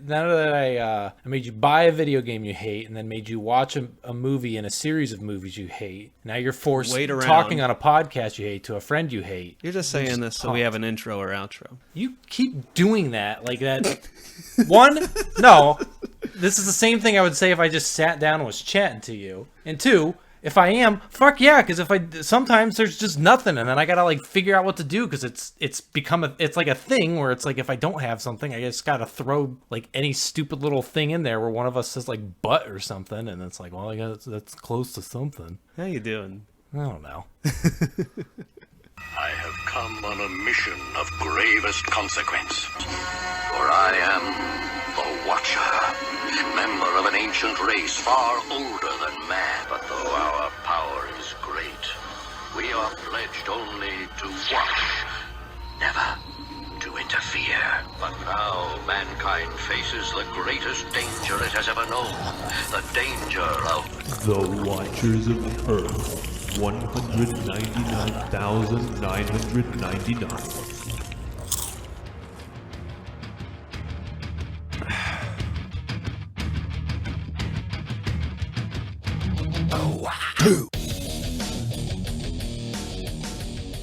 I made you buy a video game you hate, and then made you watch a movie and a series of movies you hate, now you're forced talking on a podcast you hate to a friend you hate. You're just saying this so we have an intro or outro. You keep doing that like that. One, no, this is the same thing I would say if I just sat down and was chatting to you. And two, if I am, fuck yeah, because sometimes there's just nothing, and then I gotta like figure out what to do because it's become it's like a thing where it's like if I don't have something, I just gotta throw like any stupid little thing in there where one of us says like butt or something, and it's like, well, I guess that's close to something. How you doing? I don't know. I have come on a mission of gravest consequence, for I am the Watcher, member of an ancient race far older than man. But though our power is great, we are pledged only to watch, never to interfere. But now mankind faces the greatest danger it has ever known, the danger of the Watchers of Earth. 199,999.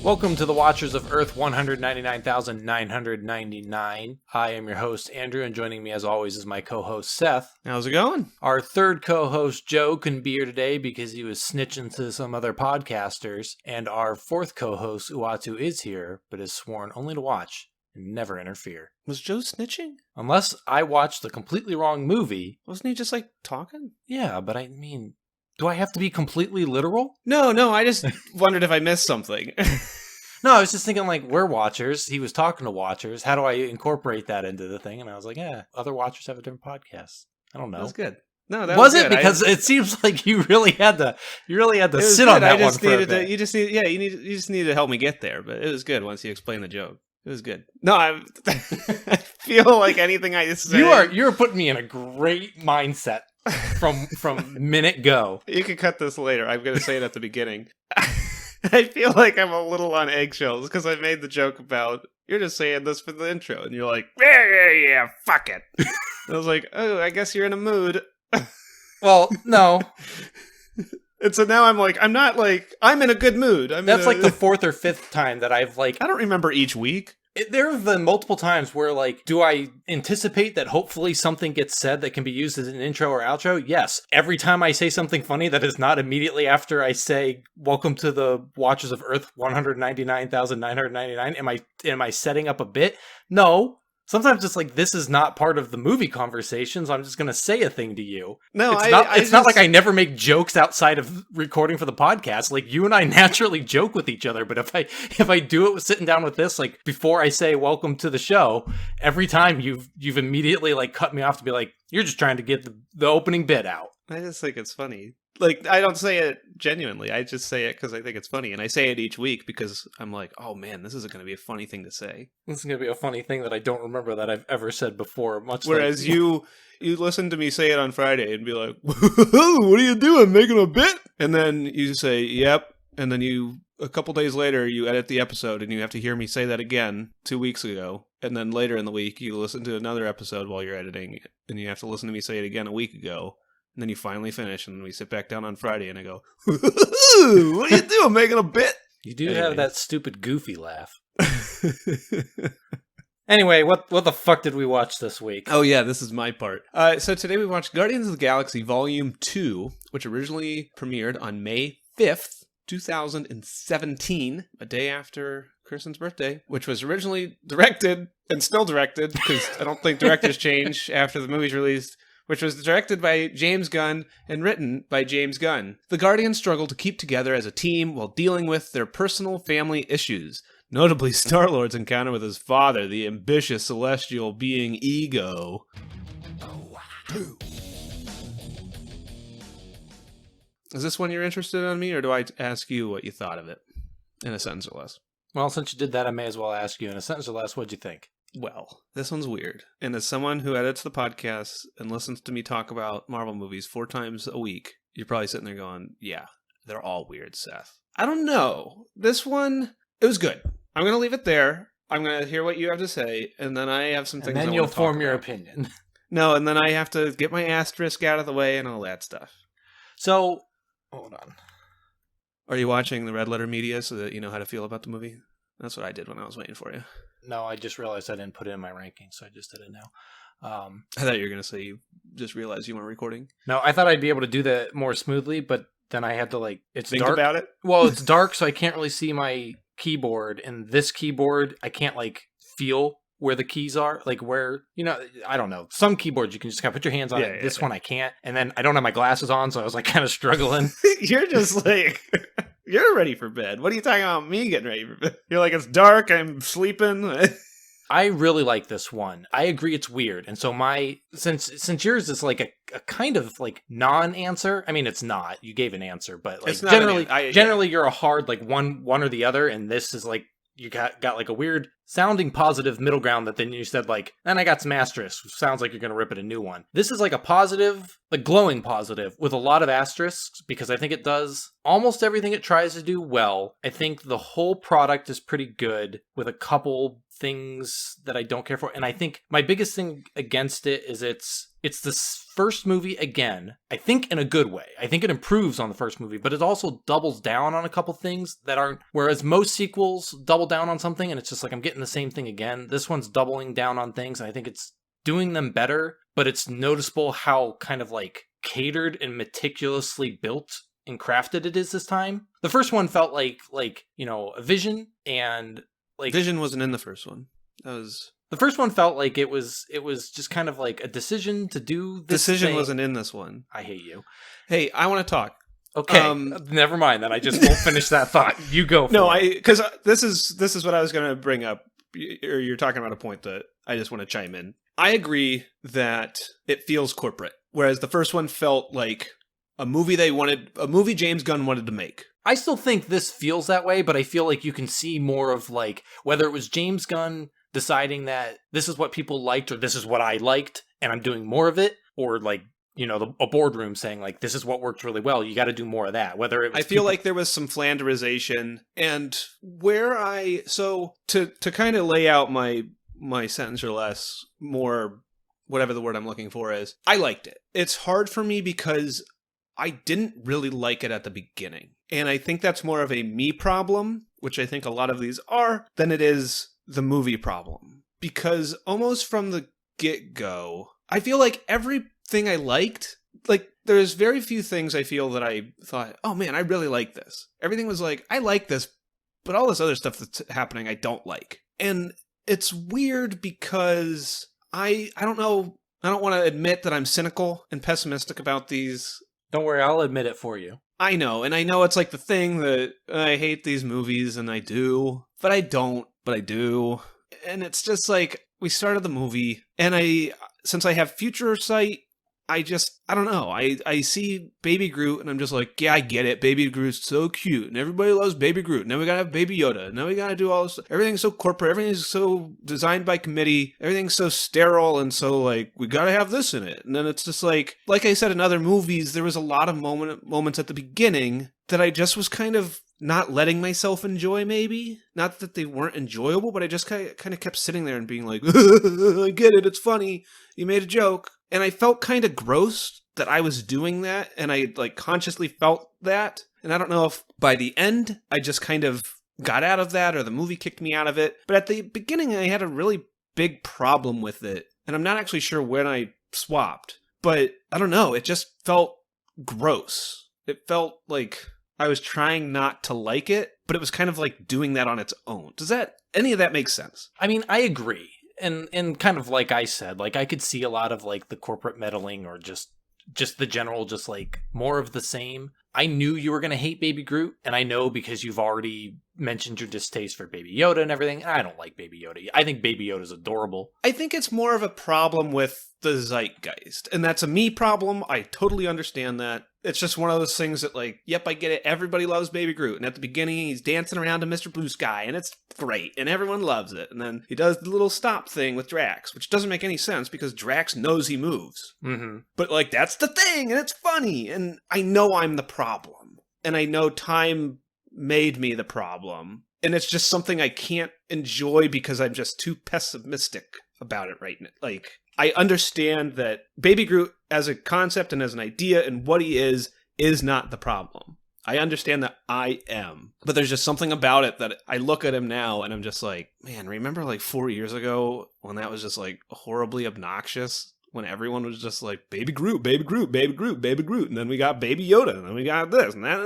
Welcome to the Watchers of Earth 199,999. I am your host, Andrew, and joining me as always is my co-host, Seth. How's it going? Our third co-host, Joe, couldn't be here today because he was snitching to some other podcasters. And our fourth co-host, Uatu, is here, but is sworn only to watch and never interfere. Was Joe snitching? Unless I watched the completely wrong movie. Wasn't he just like talking? Yeah, but I mean, do I have to be completely literal? No, I just wondered if I missed something. No, I was just thinking, like, we're watchers. He was talking to watchers. How do I incorporate that into the thing? And I was like, yeah, other watchers have a different podcast. I don't know. That's good. No, that was good. It? Because it seems like you really had to sit on that one for a bit. You just need to help me get there. But it was good once you explained the joke. It was good. No, I feel like anything I say. You're putting me in a great mindset from minute go. You can cut this later. I'm going to say it at the beginning. I feel like I'm a little on eggshells because I made the joke about, you're just saying this for the intro. And you're like, yeah, fuck it. I was like, oh, I guess you're in a mood. Well, no. And so now I'm like, I'm in a good mood. That's like the fourth or fifth time that I've like... I don't remember each week. There have been multiple times where, like, do I anticipate that hopefully something gets said that can be used as an intro or outro? Yes. Every time I say something funny that is not immediately after I say, welcome to the Watchers of Earth 199,999, am I setting up a bit? No. Sometimes it's like, this is not part of the movie conversation, so I'm just going to say a thing to you. No, it's not like I never make jokes outside of recording for the podcast. Like, you and I naturally joke with each other, but if I do it with sitting down with this, like, before I say welcome to the show, every time you've immediately, like, cut me off to be like, you're just trying to get the opening bit out. I just think it's funny. Like, I don't say it genuinely. I just say it because I think it's funny. And I say it each week because I'm like, oh man, this is going to be a funny thing to say. This is going to be a funny thing that I don't remember that I've ever said before. Whereas you listen to me say it on Friday and be like, what are you doing, making a bit? And then you say, yep. And then a couple days later, you edit the episode and you have to hear me say that again 2 weeks ago. And then later in the week, you listen to another episode while you're editing and you have to listen to me say it again a week ago. And then you finally finish, and we sit back down on Friday, and I go, what are you doing, making a bit? You do have that stupid goofy laugh. Anyway, what the fuck did we watch this week? Oh yeah, this is my part. So today we watched Guardians of the Galaxy Volume 2, which originally premiered on May 5th, 2017, a day after Kirsten's birthday, which was originally directed, and still directed, because I don't think directors change after the movie's released, which was directed by James Gunn and written by James Gunn. The Guardians struggle to keep together as a team while dealing with their personal family issues, notably Star-Lord's encounter with his father, the ambitious celestial being Ego. Is this one you're interested in me, or do I ask you what you thought of it? In a sentence or less. Well, since you did that, I may as well ask you in a sentence or less, what'd you think? Well, this one's weird. And as someone who edits the podcast and listens to me talk about Marvel movies 4 times a week, you're probably sitting there going, yeah, they're all weird, Seth. I don't know. This one, it was good. I'm going to leave it there. I'm going to hear what you have to say, and then I have some things I want to talk about. And then you'll form your opinion. No, and then I have to get my asterisk out of the way and all that stuff. So, hold on. Are you watching the Red Letter Media so that you know how to feel about the movie? That's what I did when I was waiting for you. No, I just realized I didn't put it in my rankings, so I just did it now. I thought you were going to say you just realized you weren't recording. No, I thought I'd be able to do that more smoothly, but then I had to, like, it's Think dark. about it? Well, it's dark, so I can't really see my keyboard, and this keyboard, I can't, like, feel where the keys are, like where, you know, I don't know. Some keyboards you can just kind of put your hands on it. This one I can't. And then I don't have my glasses on, so I was like kind of struggling. You're just like, you're ready for bed. What are you talking about me getting ready for bed? You're like, it's dark, I'm sleeping. I really like this one. I agree it's weird. And so since yours is like a kind of like non-answer, I mean, it's not. You gave an answer, but like generally you're a hard like one or the other, and this is like you got like a weird sounding positive middle ground that then you said like, and I got some asterisks. Sounds like you're going to rip it a new one. This is like a positive, like glowing positive with a lot of asterisks because I think it does almost everything it tries to do well. I think the whole product is pretty good with a couple things that I don't care for. And I think my biggest thing against it is it's the first movie again, I think in a good way. I think it improves on the first movie, but it also doubles down on a couple things that aren't, whereas most sequels double down on something and it's just like I'm getting the same thing again. This one's doubling down on things and I think it's doing them better, but it's noticeable how kind of like catered and meticulously built and crafted it is this time. The first one felt like, you know, a vision, and like Vision wasn't in the first one. That was the first one felt like it was just kind of like a decision to do this Decision thing. wasn't in this one. I hate you. Hey, I want to talk. Okay, never mind. Then I just won't finish that thought. You go. Because this is what I was going to bring up. Or you're talking about a point that I just want to chime in. I agree that it feels corporate, whereas the first one felt like a movie James Gunn wanted to make. I still think this feels that way, but I feel like you can see more of like whether it was James Gunn deciding that this is what people liked or this is what I liked and I'm doing more of it, or like, you know, a boardroom saying like this is what worked really well, you got to do more of that. Whether it was I feel like there was some flanderization, and to kind of lay out my sentence or less, more whatever the word I'm looking for is, I liked it. It's hard for me because I didn't really like it at the beginning. And I think that's more of a me problem, which I think a lot of these are, than it is the movie problem. Because almost from the get-go, I feel like everything I liked, like there's very few things I feel that I thought, oh man, I really like this. Everything was like, I like this, but all this other stuff that's happening I don't like. And it's weird because I don't know, I don't want to admit that I'm cynical and pessimistic about these. Don't worry, I'll admit it for you. I know, and I know it's like the thing that I hate these movies, and I do, but I don't, but I do. And it's just like, we started the movie, and since I have future sight, I don't know. I see Baby Groot, and I'm just like, yeah, I get it. Baby Groot's so cute, and everybody loves Baby Groot. Now we gotta have Baby Yoda. Now we gotta do all this. Everything's so corporate. Everything's so designed by committee. Everything's so sterile, and so, like, we gotta have this in it. And then it's just like I said in other movies, there was a lot of moments at the beginning that I just was kind of not letting myself enjoy, maybe. Not that they weren't enjoyable, but I just kind of kept sitting there and being like, I get it, it's funny. You made a joke. And I felt kind of gross that I was doing that, and I like consciously felt that. And I don't know if by the end I just kind of got out of that or the movie kicked me out of it. But at the beginning I had a really big problem with it, and I'm not actually sure when I swapped. But I don't know, it just felt gross. It felt like I was trying not to like it, but it was kind of like doing that on its own. Does any of that make sense? I mean, I agree. And kind of like I said, like I could see a lot of like the corporate meddling or just the general, just like more of the same. I knew you were going to hate Baby Groot, and I know because you've already mentioned your distaste for Baby Yoda and everything. I don't like Baby Yoda. I think Baby Yoda's adorable. I think it's more of a problem with the zeitgeist, and that's a me problem. I totally understand that. It's just one of those things that, like, yep, I get it. Everybody loves Baby Groot, and at the beginning, he's dancing around to Mr. Blue Sky, and it's great, and everyone loves it. And then he does the little stop thing with Drax, which doesn't make any sense because Drax knows he moves. Mm-hmm. But, like, that's the thing, and it's funny, and I know I'm the problem, and I know time made me the problem, and it's just something I can't enjoy because I'm just too pessimistic about it right now. Like, I understand that Baby Groot as a concept and as an idea and what he is not the problem. I understand that I am. But there's just something about it that I look at him now and I'm just like, man, remember like 4 years ago when that was just like horribly obnoxious? When everyone was just like, Baby Groot, Baby Groot, Baby Groot, Baby Groot. And then we got Baby Yoda, and then we got this and that.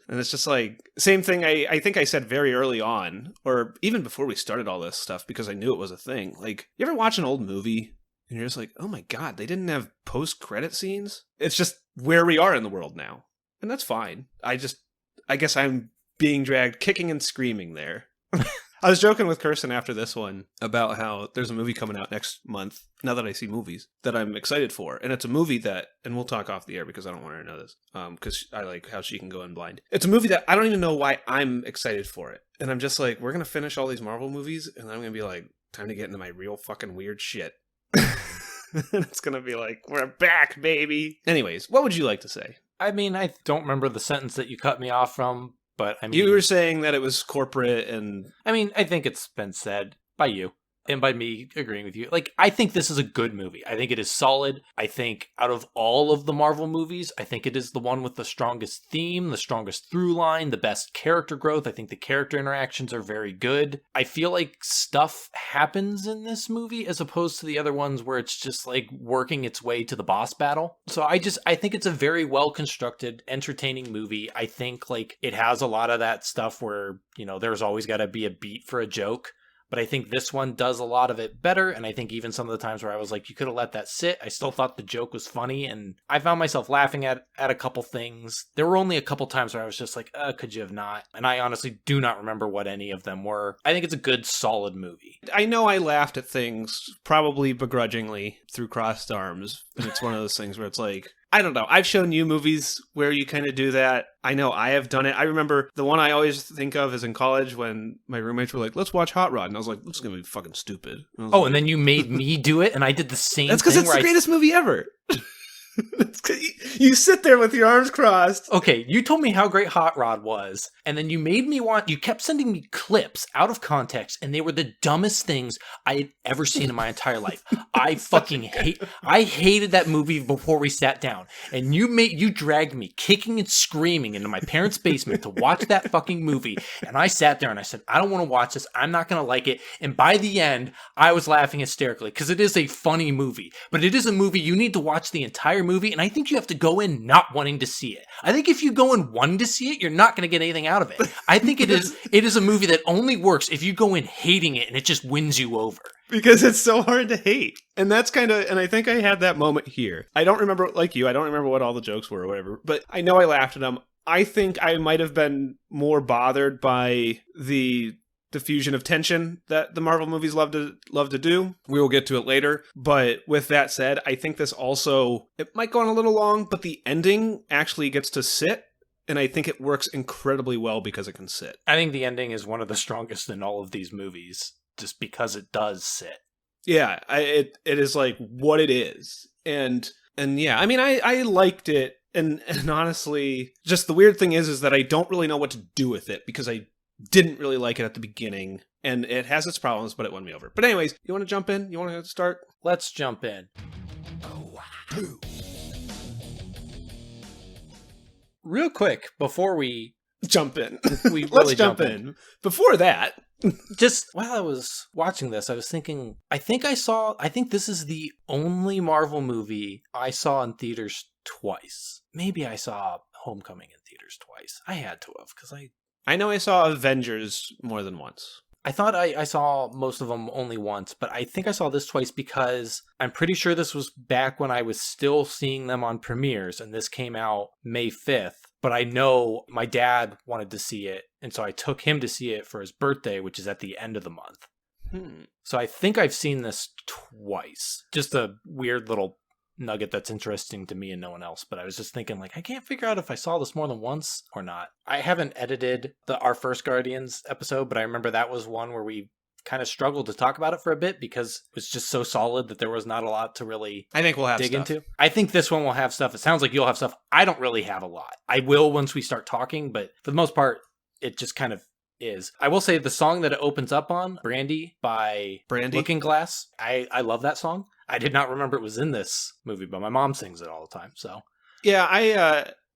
And it's just like, same thing I think I said very early on, or even before we started all this stuff, because I knew it was a thing. Like, you ever watch an old movie and you're just like, oh my God, they didn't have post-credit scenes? It's just where we are in the world now. And that's fine. I guess I'm being dragged kicking and screaming there. I was joking with Kirsten after this one about how there's a movie coming out next month, now that I see movies, that I'm excited for. And it's a movie that, and we'll talk off the air because I don't want her to know this, because I like how she can go in blind. It's a movie that I don't even know why I'm excited for it. And I'm just like, we're going to finish all these Marvel movies, and I'm going to be like, time to get into my real fucking weird shit. And it's going to be like, we're back, baby. Anyways, what would you like to say? I mean, I don't remember the sentence that you cut me off from, but I mean... You were saying that it was corporate and... I mean, I think it's been said by you. And by me agreeing with you, like, I think this is a good movie. I think it is solid. I think out of all of the Marvel movies, I think it is the one with the strongest theme, the strongest through line, the best character growth. I think the character interactions are very good. I feel like stuff happens in this movie as opposed to the other ones where it's just like working its way to the boss battle. So I think it's a very well constructed, entertaining movie. I think like it has a lot of that stuff where, you know, there's always got to be a beat for a joke. But I think this one does a lot of it better, and I think even some of the times where I was like, you could have let that sit, I still thought the joke was funny, and I found myself laughing at a couple things. There were only a couple times where I was just like, could you have not? And I honestly do not remember what any of them were. I think it's a good, solid movie. I know I laughed at things, probably begrudgingly, through crossed arms, and it's one of those things where it's like, I don't know. I've shown you movies where you kind of do that. I know I have done it. I remember the one I always think of is in college when my roommates were like, let's watch Hot Rod. And I was like, this is going to be fucking stupid. And then you made me do it, and I did the same thing. That's because it's the greatest movie ever. You sit there with your arms crossed. Okay, you told me how great Hot Rod was, and then you made me you kept sending me clips out of context, and they were the dumbest things I had ever seen in my entire life. I hated that movie before we sat down, and you dragged me kicking and screaming into my parents' basement to watch that fucking movie, and I sat there and I said, I don't want to watch this, I'm not going to like it, and by the end, I was laughing hysterically, because it is a funny movie, but it is a movie you need to watch the entire movie, and I think you have to go in not wanting to see it. I think if you go in wanting to see it, you're not going to get anything out of it. I think it is a movie that only works if you go in hating it and it just wins you over. Because it's so hard to hate. And that's kind of, and I think I had that moment here. I don't remember, like you, I don't remember what all the jokes were or whatever, but I know I laughed at them. I think I might have been more bothered by the diffusion of tension that the Marvel movies love to do. We will get to it later. But with that said, I think this also, it might go on a little long, but the ending actually gets to sit. And I think it works incredibly well because it can sit. I think the ending is one of the strongest in all of these movies, just because it does sit. Yeah, it is like what it is. And yeah, I mean, I liked it. And honestly, just the weird thing is that I don't really know what to do with it because I didn't really like it at the beginning, and it has its problems, but it won me over. But anyways, you want to jump in? You want to start? Let's jump in. Real quick, before we jump in, we really let's jump in. Before that, just while I was watching this, I was thinking, I think this is the only Marvel movie I saw in theaters twice. Maybe I saw Homecoming in theaters twice. I had to have, because I know I saw Avengers more than once. I thought I saw most of them only once, but I think I saw this twice because I'm pretty sure this was back when I was still seeing them on premieres, and this came out May 5th. But I know my dad wanted to see it, and so I took him to see it for his birthday, which is at the end of the month. So I think I've seen this twice. Just a weird little nugget that's interesting to me and no one else, but I was just thinking, like, I can't figure out if I saw this more than once or not. I haven't edited our first Guardians episode, but I remember that was one where we kind of struggled to talk about it for a bit because it was just so solid that there was not a lot to really I think we'll have dig stuff. into. I think this one will have stuff. It sounds like you'll have stuff. I don't really have a lot. I will once we start talking, but for the most part, it just kind of is. I will say the song that it opens up on, Brandy by Looking Glass, I love that song. I did not remember it was in this movie, but my mom sings it all the time. So Yeah,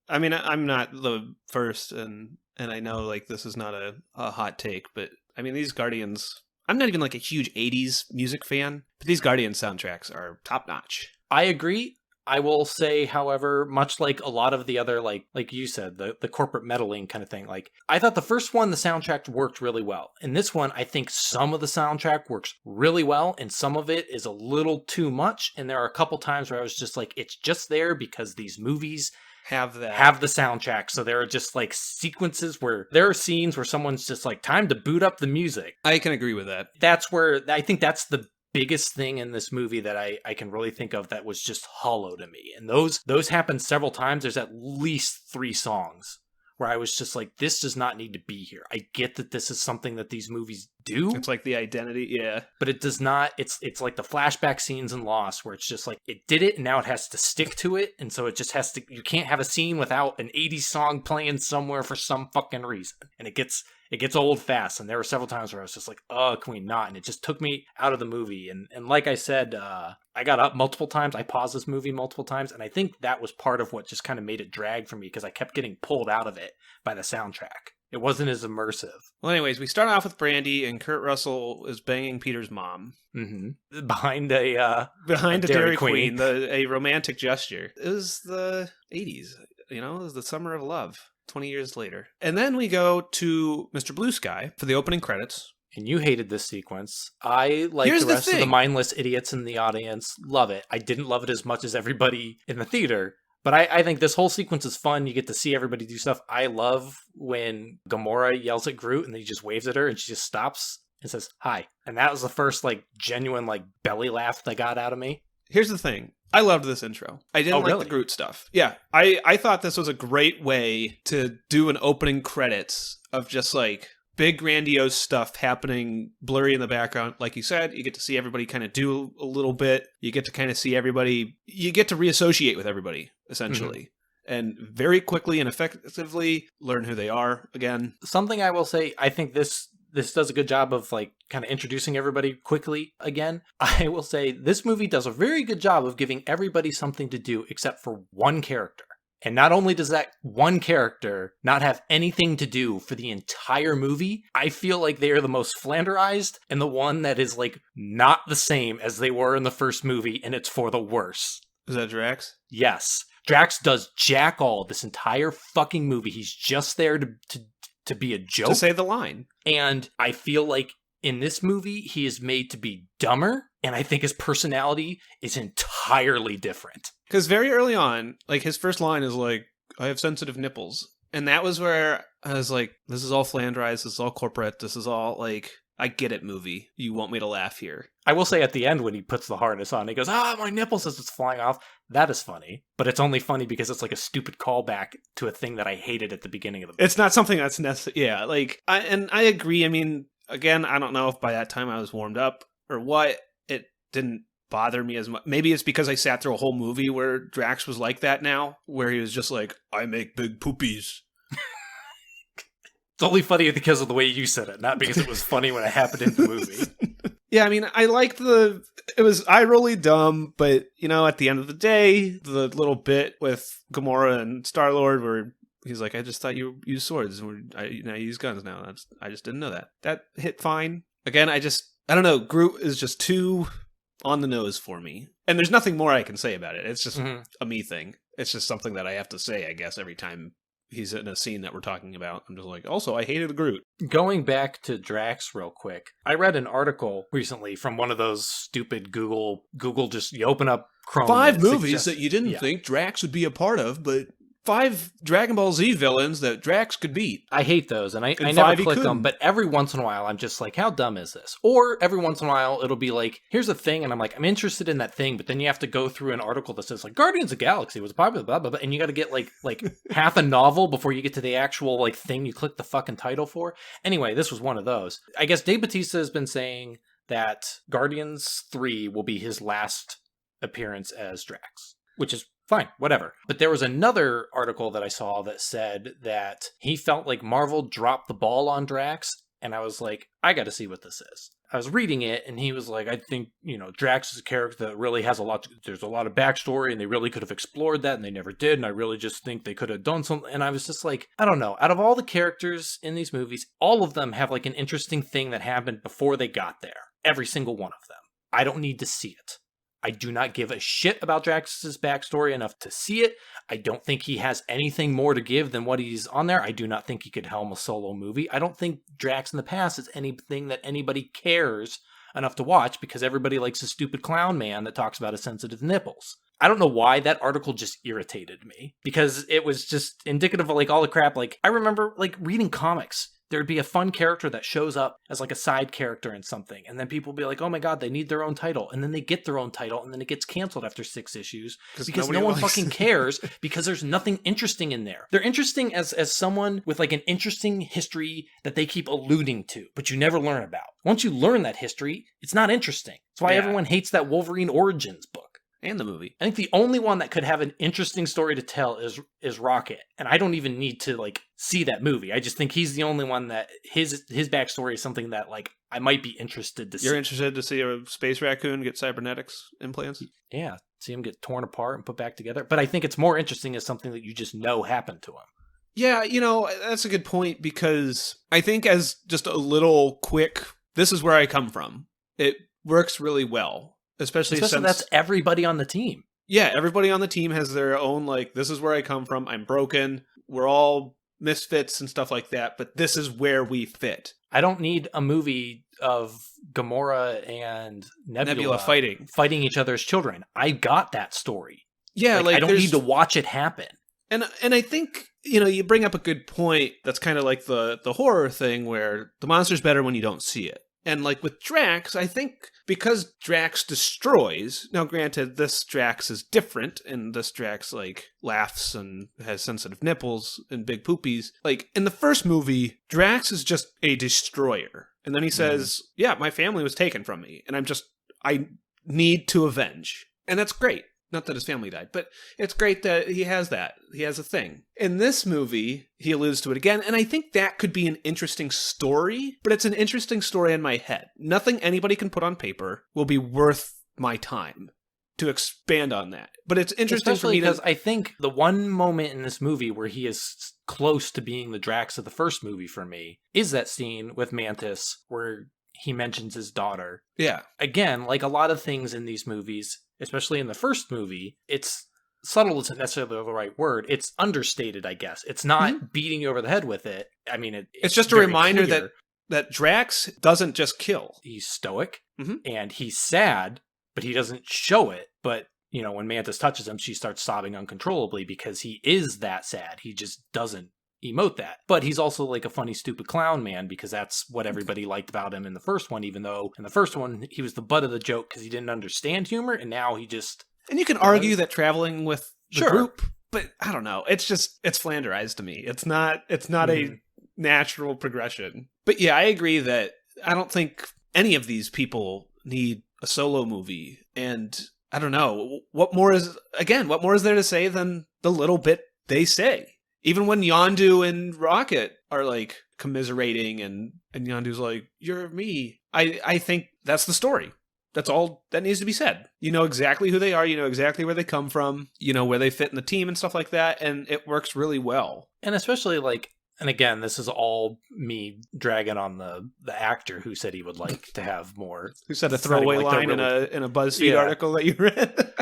I mean, I'm not the first, and I know like this is not a hot take, but I mean these Guardians. I'm not even like a huge '80s music fan, but these Guardians soundtracks are top notch. I agree. I will say, however, much like a lot of the other, like you said, the corporate meddling kind of thing, like, I thought the first one, the soundtrack worked really well. In this one, I think some of the soundtrack works really well, and some of it is a little too much, and there are a couple times where I was just like, it's just there because these movies Have the soundtrack. So there are just like sequences where there are scenes where someone's just like, time to boot up the music. I can agree with that. That's where I think that's the biggest thing in this movie that I can really think of that was just hollow to me. And those happen several times. There's at least 3 songs where I was just like, this does not need to be here. I get that this is something that these movies do. It's like the identity, yeah. But it does not, it's like the flashback scenes in Lost where it's just like, it did it and now it has to stick to it. And so it just has to, you can't have a scene without an 80s song playing somewhere for some fucking reason. And it gets old fast. And there were several times where I was just like, oh, can we not? And it just took me out of the movie. And like I said, I got up multiple times. I paused this movie multiple times. And I think that was part of what just kind of made it drag for me because I kept getting pulled out of it by the soundtrack. It wasn't as immersive. Well, anyways, we start off with Brandy, and Kurt Russell is banging Peter's mom. Mm-hmm. Behind a Dairy Queen, a romantic gesture. It was the 80s, it was the summer of love, 20 years later. And then we go to Mr. Blue Sky for the opening credits. And you hated this sequence. I, like Here's the rest the of the mindless idiots in the audience, love it. I didn't love it as much as everybody in the theater. But I think this whole sequence is fun. You get to see everybody do stuff. I love when Gamora yells at Groot and then he just waves at her and she just stops and says, hi. And that was the first, like, genuine, like, belly laugh that got out of me. Here's the thing. I loved this intro. I didn't like really? the Groot stuff. Yeah, I thought this was a great way to do an opening credits of just, like, big grandiose stuff happening blurry in the background. Like you said, you get to see everybody kind of do a little bit. You get to kind of see everybody. You get to reassociate with everybody, essentially. Mm-hmm. And very quickly and effectively learn who they are again. Something I will say, I think this does a good job of like kind of introducing everybody quickly again. I will say this movie does a very good job of giving everybody something to do except for one character. And not only does that one character not have anything to do for the entire movie, I feel like they are the most flanderized and the one that is like not the same as they were in the first movie, and it's for the worse. Is that Drax? Yes. Drax does jack all this entire fucking movie. He's just there to be a joke. To say the line. And I feel like in this movie, he is made to be dumber, and I think his personality is entirely different. Because very early on, like, his first line is like, I have sensitive nipples. And that was where I was like, this is all flanderized, this is all corporate, this is all, like, I get it, movie. You want me to laugh here. I will say at the end when he puts the harness on, he goes, my nipples as it's flying off. That is funny. But it's only funny because it's like a stupid callback to a thing that I hated at the beginning of the movie. It's not something that's necessary. Yeah, like, I agree. I mean, again, I don't know if by that time I was warmed up or what. It didn't bother me as much. Maybe it's because I sat through a whole movie where Drax was like that now, where he was just like, I make big poopies. It's only funny because of the way you said it, not because it was funny when it happened in the movie. Yeah, I mean, I liked it was eye-rolly dumb, but, at the end of the day, the little bit with Gamora and Star-Lord where he's like, I just thought you use swords, and I use guns now. I just didn't know that. That hit fine. Again, I don't know, Groot is just too on the nose for me. And there's nothing more I can say about it. It's just a me thing. It's just something that I have to say, I guess, every time he's in a scene that we're talking about. I'm just like, also, I hated Groot. Going back to Drax real quick, I read an article recently from one of those stupid Google just, you open up Chrome. 5 movies that you didn't think Drax would be a part of, but 5 Dragon Ball Z villains that Drax could beat. I hate those, and I never click them, but every once in a while, I'm just like, how dumb is this? Or every once in a while, it'll be like, here's a thing, and I'm like, I'm interested in that thing, but then you have to go through an article that says, like, Guardians of the Galaxy was popular, blah, blah, blah, and you got to get, like half a novel before you get to the actual, like, thing you click the fucking title for. Anyway, this was one of those. I guess Dave Bautista has been saying that Guardians 3 will be his last appearance as Drax, which is fine, whatever. But there was another article that I saw that said that he felt like Marvel dropped the ball on Drax, and I was like, I gotta see what this is. I was reading it, and he was like, I think, Drax is a character that really has there's a lot of backstory, and they really could have explored that, and they never did, and I really just think they could have done something. And I was just like, I don't know. Out of all the characters in these movies, all of them have like an interesting thing that happened before they got there. Every single one of them. I don't need to see it. I do not give a shit about Drax's backstory enough to see it. I don't think he has anything more to give than what he's on there. I do not think he could helm a solo movie. I don't think Drax in the past is anything that anybody cares enough to watch because everybody likes a stupid clown man that talks about his sensitive nipples. I don't know why that article just irritated me because it was just indicative of like all the crap. Like I remember like reading comics. There'd be a fun character that shows up as like a side character in something. And then people be like, oh my God, they need their own title. And then they get their own title and then it gets canceled after 6 issues because no one fucking cares because there's nothing interesting in there. They're interesting as someone with like an interesting history that they keep alluding to, but you never learn about. Once you learn that history, it's not interesting. That's why everyone hates that Wolverine Origins book. And the movie. I think the only one that could have an interesting story to tell is Rocket. And I don't even need to like see that movie. I just think he's the only one that his backstory is something that like I might be interested to see. You're interested to see a space raccoon get cybernetics implants? Yeah. See him get torn apart and put back together. But I think it's more interesting as something that you just know happened to him. Yeah, that's a good point because I think as just a little quick, this is where I come from. It works really well. Especially since that's everybody on the team. Yeah, everybody on the team has their own, like, this is where I come from. I'm broken. We're all misfits and stuff like that, but this is where we fit. I don't need a movie of Gamora and Nebula fighting each other as children. I got that story. Yeah, like I don't need to watch it happen. And I think, you bring up a good point. That's kind of like the horror thing where the monster's better when you don't see it. And like with Drax, I think because Drax destroys, now granted, this Drax is different, and this Drax like laughs and has sensitive nipples and big poopies. Like in the first movie, Drax is just a destroyer. And then he says, yeah, my family was taken from me, and I need to avenge. And that's great. Not that his family died, but it's great that he has that. He has a thing. In this movie, he alludes to it again, and I think that could be an interesting story, but it's an interesting story in my head. Nothing anybody can put on paper will be worth my time to expand on that. But it's interesting for me because I think the one moment in this movie where he is close to being the Drax of the first movie for me is that scene with Mantis where he mentions his daughter. Yeah. Again, like a lot of things in these movies, especially in the first movie, it's subtle isn't necessarily the right word. It's understated, I guess. It's not beating you over the head with it. I mean, it's just a reminder that Drax doesn't just kill. He's stoic and he's sad, but he doesn't show it. But, when Mantis touches him, she starts sobbing uncontrollably because he is that sad. He just doesn't emote that. But he's also like a funny, stupid clown man because that's what everybody liked about him in the first one, even though in the first one, he was the butt of the joke because he didn't understand humor, and now he just... And you can argue that traveling with the group, but I don't know. It's flanderized to me. It's not a natural progression. But yeah, I agree that I don't think any of these people need a solo movie. And I don't know. What more is there to say than the little bit they say? Even when Yondu and Rocket are like commiserating and Yondu's like, you're me. I think that's the story. That's all that needs to be said. You know exactly who they are. You know exactly where they come from. You know where they fit in the team and stuff like that. And it works really well. And especially like, and again, this is all me dragging on the actor who said he would like to have more. Who said a throwaway line in a BuzzFeed article that you read.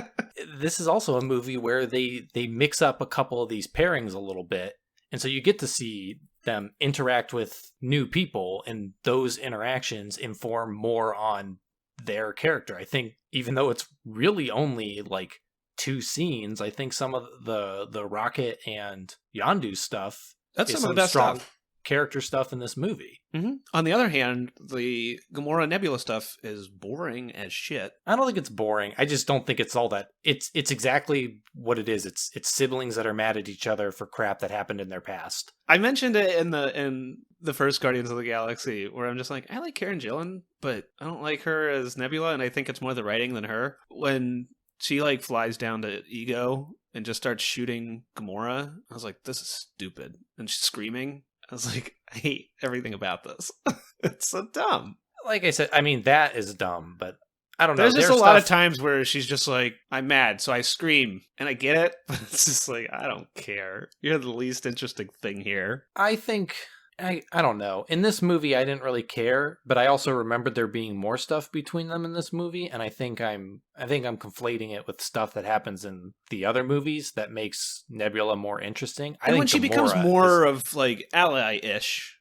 This is also a movie where they mix up a couple of these pairings a little bit. And so you get to see them interact with new people, and those interactions inform more on their character. I think even though it's really only like 2 scenes, I think some of the Rocket and Yondu stuff that's is some of the best strong stuff. Character stuff in this movie. On the other hand, the Gamora Nebula stuff is boring as shit. I don't think it's boring. I just don't think it's all that. It's exactly what it is. It's siblings that are mad at each other for crap that happened in their past. I mentioned it in the first Guardians of the Galaxy, where I'm just like, I like Karen Gillan, but I don't like her as Nebula, and I think it's more the writing than her. When she like flies down to Ego and just starts shooting Gamora, I was like, this is stupid. And she's screaming. I was like, I hate everything about this. It's so dumb. like I said, I mean, that is dumb, but I don't know. There's just a There's lot of stuff- times where she's just like, I'm mad, so I scream. And I get it, but it's just like, I don't care. You're the least interesting thing here. I think I don't know. In this movie, I didn't really care, but I also remembered there being more stuff between them in this movie, and I think I'm conflating it with stuff that happens in the other movies that makes Nebula more interesting. I And think when she becomes Gamora more of like ally-ish,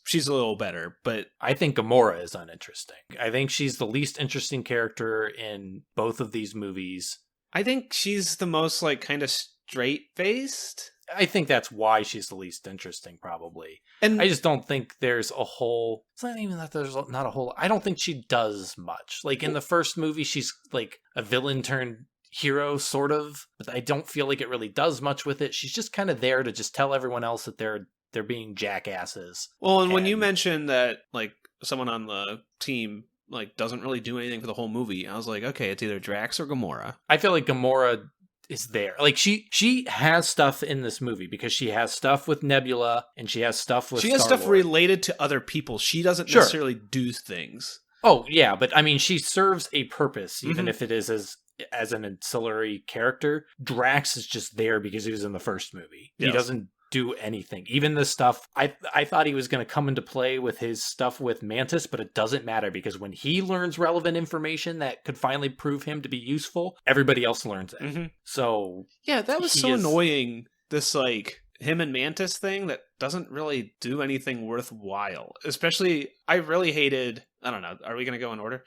she's a little better, but I think Gamora is uninteresting. I think she's the least interesting character in both of these movies. I think she's the most like kind of straight-faced. I think that's why she's the least interesting, probably. And I just don't think there's a whole... It's not even that there's not a whole... I don't think she does much. Like, in the first movie, she's, like, a villain turned hero, sort of. But I don't feel like it really does much with it. She's just kind of there to just tell everyone else that they're being jackasses. well, and when you mentioned that, like, someone on the team, like, doesn't really do anything for the whole movie, I was like, okay, it's either Drax or Gamora. I feel like Gamora is there. Like, she has stuff in this movie because she has stuff with Nebula and she has stuff with She has Star-Lord. stuff related to other people. She doesn't Sure. necessarily do things. Oh, yeah, but I mean, she serves a purpose, even Mhm. if it is as an ancillary character. Drax is just there because he was in the first movie. He Yes. doesn't do anything. Even the stuff, I thought he was going to come into play with his stuff with Mantis, but it doesn't matter because when he learns relevant information that could finally prove him to be useful, everybody else learns it. Mhm. So, Yeah, that was He so is- annoying. This, like, him and Mantis thing that doesn't really do anything worthwhile. Especially, I really hated... I don't know. Are we going to go in order?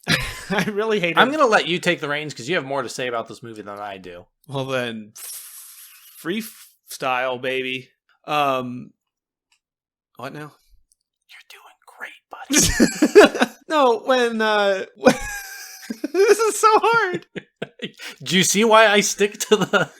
I really hated... I'm going to let you take the reins because you have more to say about this movie than I do. Well, then, freestyle, baby. What now? You're doing great, buddy. No, when this is so hard. Do you see why I stick to the...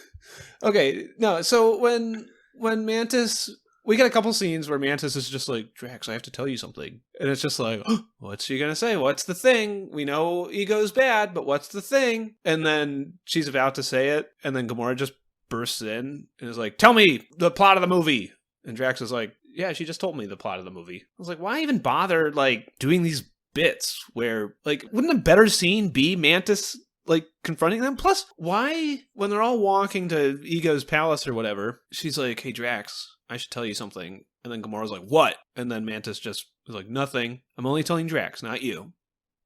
Okay, no, so when Mantis, we get a couple scenes where Mantis is just like, Drax, I have to tell you something. And it's just like, oh, what's she gonna say? What's the thing? We know ego's bad, but what's the thing? And then she's about to say it, and then Gamora just bursts in and is like, tell me the plot of the movie. And Drax is like, yeah, she just told me the plot of the movie. I was like, why even bother, like, doing these bits where, like, wouldn't a better scene be Mantis, like, confronting them? Plus, why, when they're all walking to Ego's palace or whatever, she's like, hey, Drax, I should tell you something. And then Gamora's like, what? And then Mantis just is like, nothing. I'm only telling Drax, not you.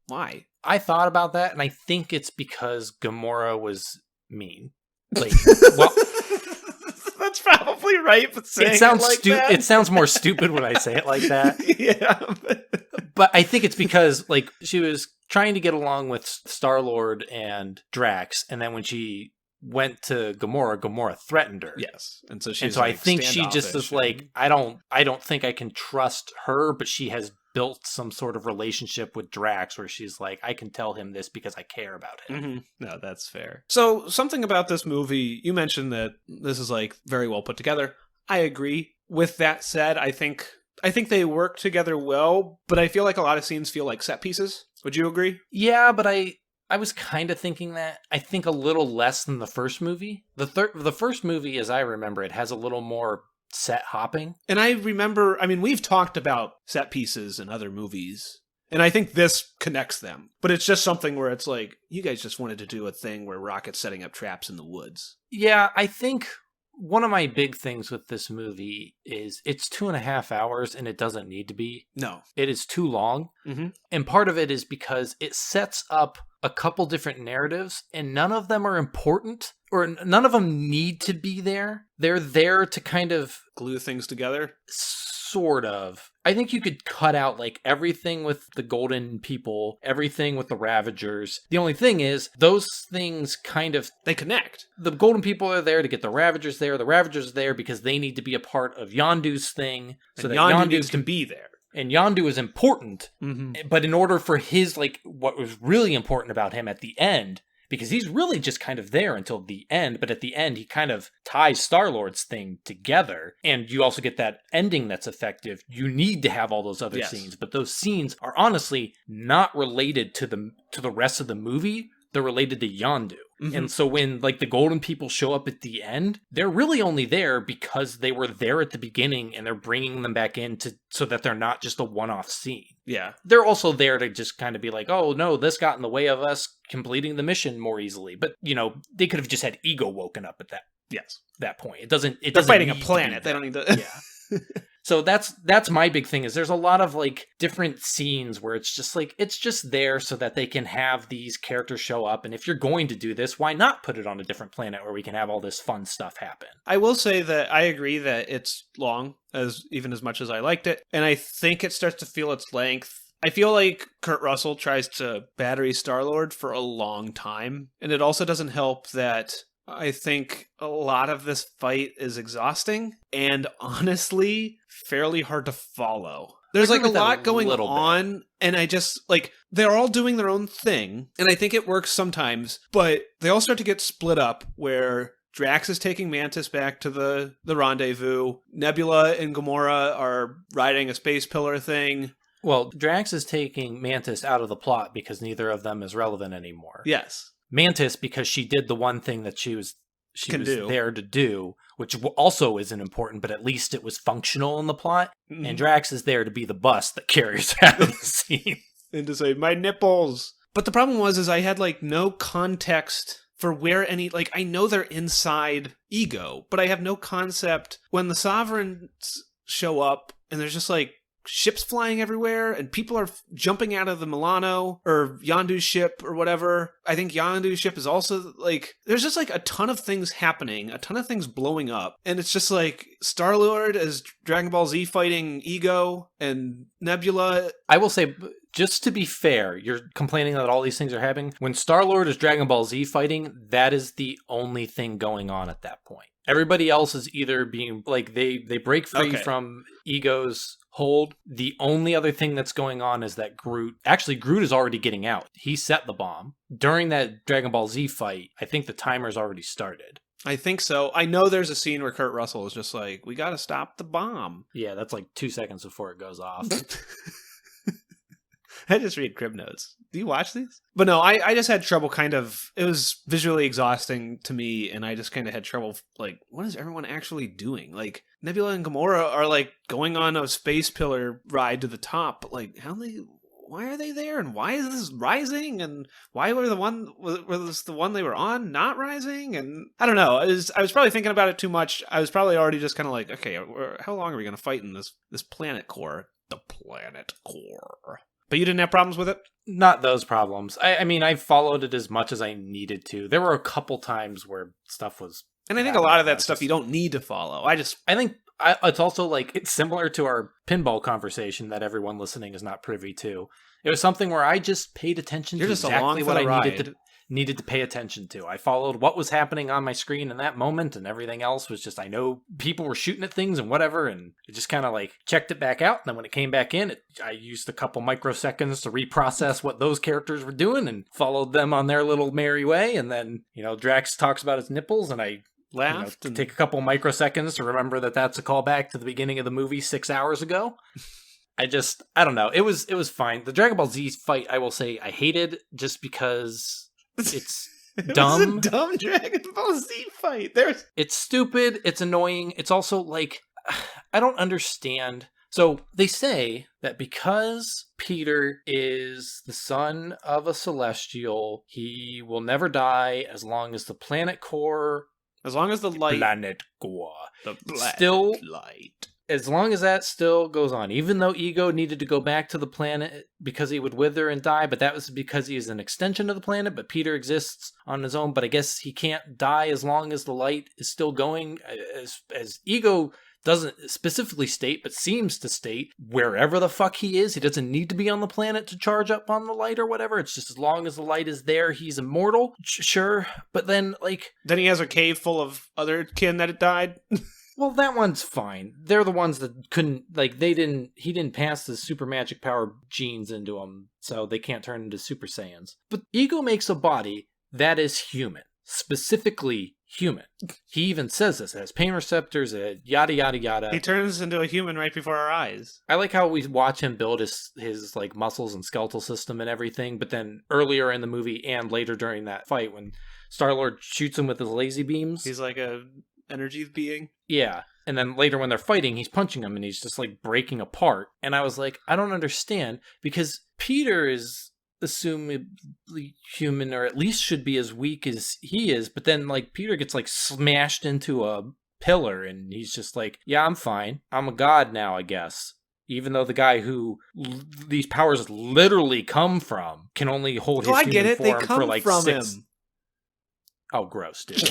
Why? I thought about that, and I think it's because Gamora was mean. Like, well, That's probably right, but saying it sounds like stupid. that. It sounds more stupid when I say it like that. Yeah. But I think it's because, like, she was trying to get along with Star-Lord and Drax, and then when she went to Gamora threatened her. Yes. And so I think she just is like, I don't think I can trust her, but she has built some sort of relationship with Drax where she's like, I can tell him this because I care about him. Mm-hmm. No, that's fair. So something about this movie, you mentioned that this is like very well put together. I agree. With that said, I think they work together well, but I feel like a lot of scenes feel like set pieces. Would you agree? Yeah, but I was kind of thinking that. I think a little less than the first movie. The first movie, as I remember it, has a little more set hopping. And I remember, I mean, we've talked about set pieces in other movies, and I think this connects them. But it's just something where it's like, you guys just wanted to do a thing where Rocket's setting up traps in the woods. Yeah, I think one of my big things with this movie is it's 2.5 hours and it doesn't need to be. No. It is too long. Mm-hmm. And part of it is because it sets up a couple different narratives and none of them are important or none of them need to be there. They're there to kind of Glue things together. sort of. I think you could cut out like everything with the golden people, everything with the Ravagers. The only thing is those things kind of They connect. the golden people are there to get the Ravagers there. The Ravagers are there because they need to be a part of Yondu's thing. So And that Yondu Yondu needs can to be there. and Yondu is important, Mm-hmm. but in order for his, like, what was really important about him at the end, because he's really just kind of there until the end, but at the end, he kind of ties Star-Lord's thing together, and you also get that ending that's effective. You need to have all those other Yes. scenes, but those scenes are honestly not related to the rest of the movie. they're related to Yondu. Mhm. And so when like the golden people show up at the end, they're really only there because they were there at the beginning and they're bringing them back in so that they're not just a one-off scene. Yeah. They're also there to just kind of be like, oh no, this got in the way of us completing the mission more easily. But, you know, they could have just had Ego woken up at that point. It doesn't They're fighting a need to planet. be They don't need to. yeah. So that's my big thing is there's a lot of like different scenes where it's just there so that they can have these characters show up. And if you're going to do this, why not put it on a different planet where we can have all this fun stuff happen? I will say that I agree that it's long, even as much as I liked it. And I think it starts to feel its length. I feel like Kurt Russell tries to battery Star-Lord for a long time. And it also doesn't help that I think a lot of this fight is exhausting and honestly fairly hard to follow. There's like a lot going on, and I just like they're all doing their own thing, and I think it works sometimes, but they all start to get split up where Drax is taking Mantis back to the rendezvous. Nebula and Gamora are riding a space pillar thing. Well, Drax is taking Mantis out of the plot because neither of them is relevant anymore. Yes. Mantis because she did the one thing that she was do. there to do, which also isn't important, but at least it was functional in the plot. Mm-hmm. And Drax is there to be the bus that carries her out of the scene. And to say, my nipples. But the problem is I had like no context for where any, like, I know they're inside Ego, but I have no concept when the Sovereigns show up and there's just like ships flying everywhere and people are jumping out of the Milano or Yondu's ship or whatever. I think Yondu's ship is also like, there's just like a ton of things happening, a ton of things blowing up. And it's just like Star-Lord as Dragon Ball Z fighting Ego and Nebula. I will say, just to be fair, you're complaining that all these things are happening. When Star-Lord is Dragon Ball Z fighting, that is the only thing going on at that point. Everybody else is either being, like, they break free from Ego's hold. The only other thing that's going on is that Groot is already getting out. He set the bomb. During that Dragon Ball Z fight, I think the timer's already started. I think so. I know there's a scene where Kurt Russell is just like, we gotta stop the bomb. Yeah, that's like 2 seconds before it goes off. I just read crib notes. Do you watch these? But no, I just had trouble it was visually exhausting to me, and I just kind of had trouble, like, what is everyone actually doing? Like, Nebula and Gamora are, like, going on a space pillar ride to the top, but, like, why are they there, and why is this rising, and why was the one they were on not rising? And I don't know. I was probably thinking about it too much. I was probably already just kind of like, okay, how long are we going to fight in this planet core? The planet core. But you didn't have problems with it? Not those problems. I mean, I followed it as much as I needed to. There were a couple times where stuff was... And I think a lot of that stuff you don't need to follow. I think it's also like, it's similar to our pinball conversation that everyone listening is not privy to. It was something where I just paid attention to exactly what I needed to pay attention to. I followed what was happening on my screen in that moment, and everything else was just, I know people were shooting at things and whatever, and it just kind of like checked it back out. And then when it came back in, I used a couple microseconds to reprocess what those characters were doing and followed them on their little merry way. And then, Drax talks about his nipples, and I laughed and take a couple microseconds to remember that that's a callback to the beginning of the movie 6 hours ago. I don't know. It was fine. The Dragon Ball Z fight, I will say, I hated just because it's dumb. It's a dumb Dragon Ball Z fight. It's stupid. It's annoying. It's also like, I don't understand. So they say that because Peter is the son of a Celestial, he will never die as long as the planet core... As long as the light... Planet core. The black still light. As long as that still goes on, even though Ego needed to go back to the planet because he would wither and die, but that was because he is an extension of the planet, but Peter exists on his own, but I guess he can't die as long as the light is still going, as Ego doesn't specifically state, but seems to state, wherever the fuck he is, he doesn't need to be on the planet to charge up on the light or whatever, it's just as long as the light is there, he's immortal, sure, but then, Then he has a cave full of other kin that had died? Well, that one's fine. They're the ones that couldn't, he didn't pass the super magic power genes into them, so they can't turn into Super Saiyans. But Ego makes a body that is human. specifically human. He even says this. It has pain receptors, yada, yada, yada. He turns into a human right before our eyes. I like how we watch him build his like muscles and skeletal system and everything, but then earlier in the movie and later during that fight when Star-Lord shoots him with his laser beams. He's like a energy being. Yeah. And then later when they're fighting, he's punching him and he's just like breaking apart. And I was like, I don't understand, because Peter is assumably human, or at least should be as weak as he is. But then like Peter gets like smashed into a pillar and he's just like, yeah, I'm fine. I'm a god now, I guess. Even though the guy who these powers literally come from can only hold his human form for like from 6. Him. Oh, gross, dude.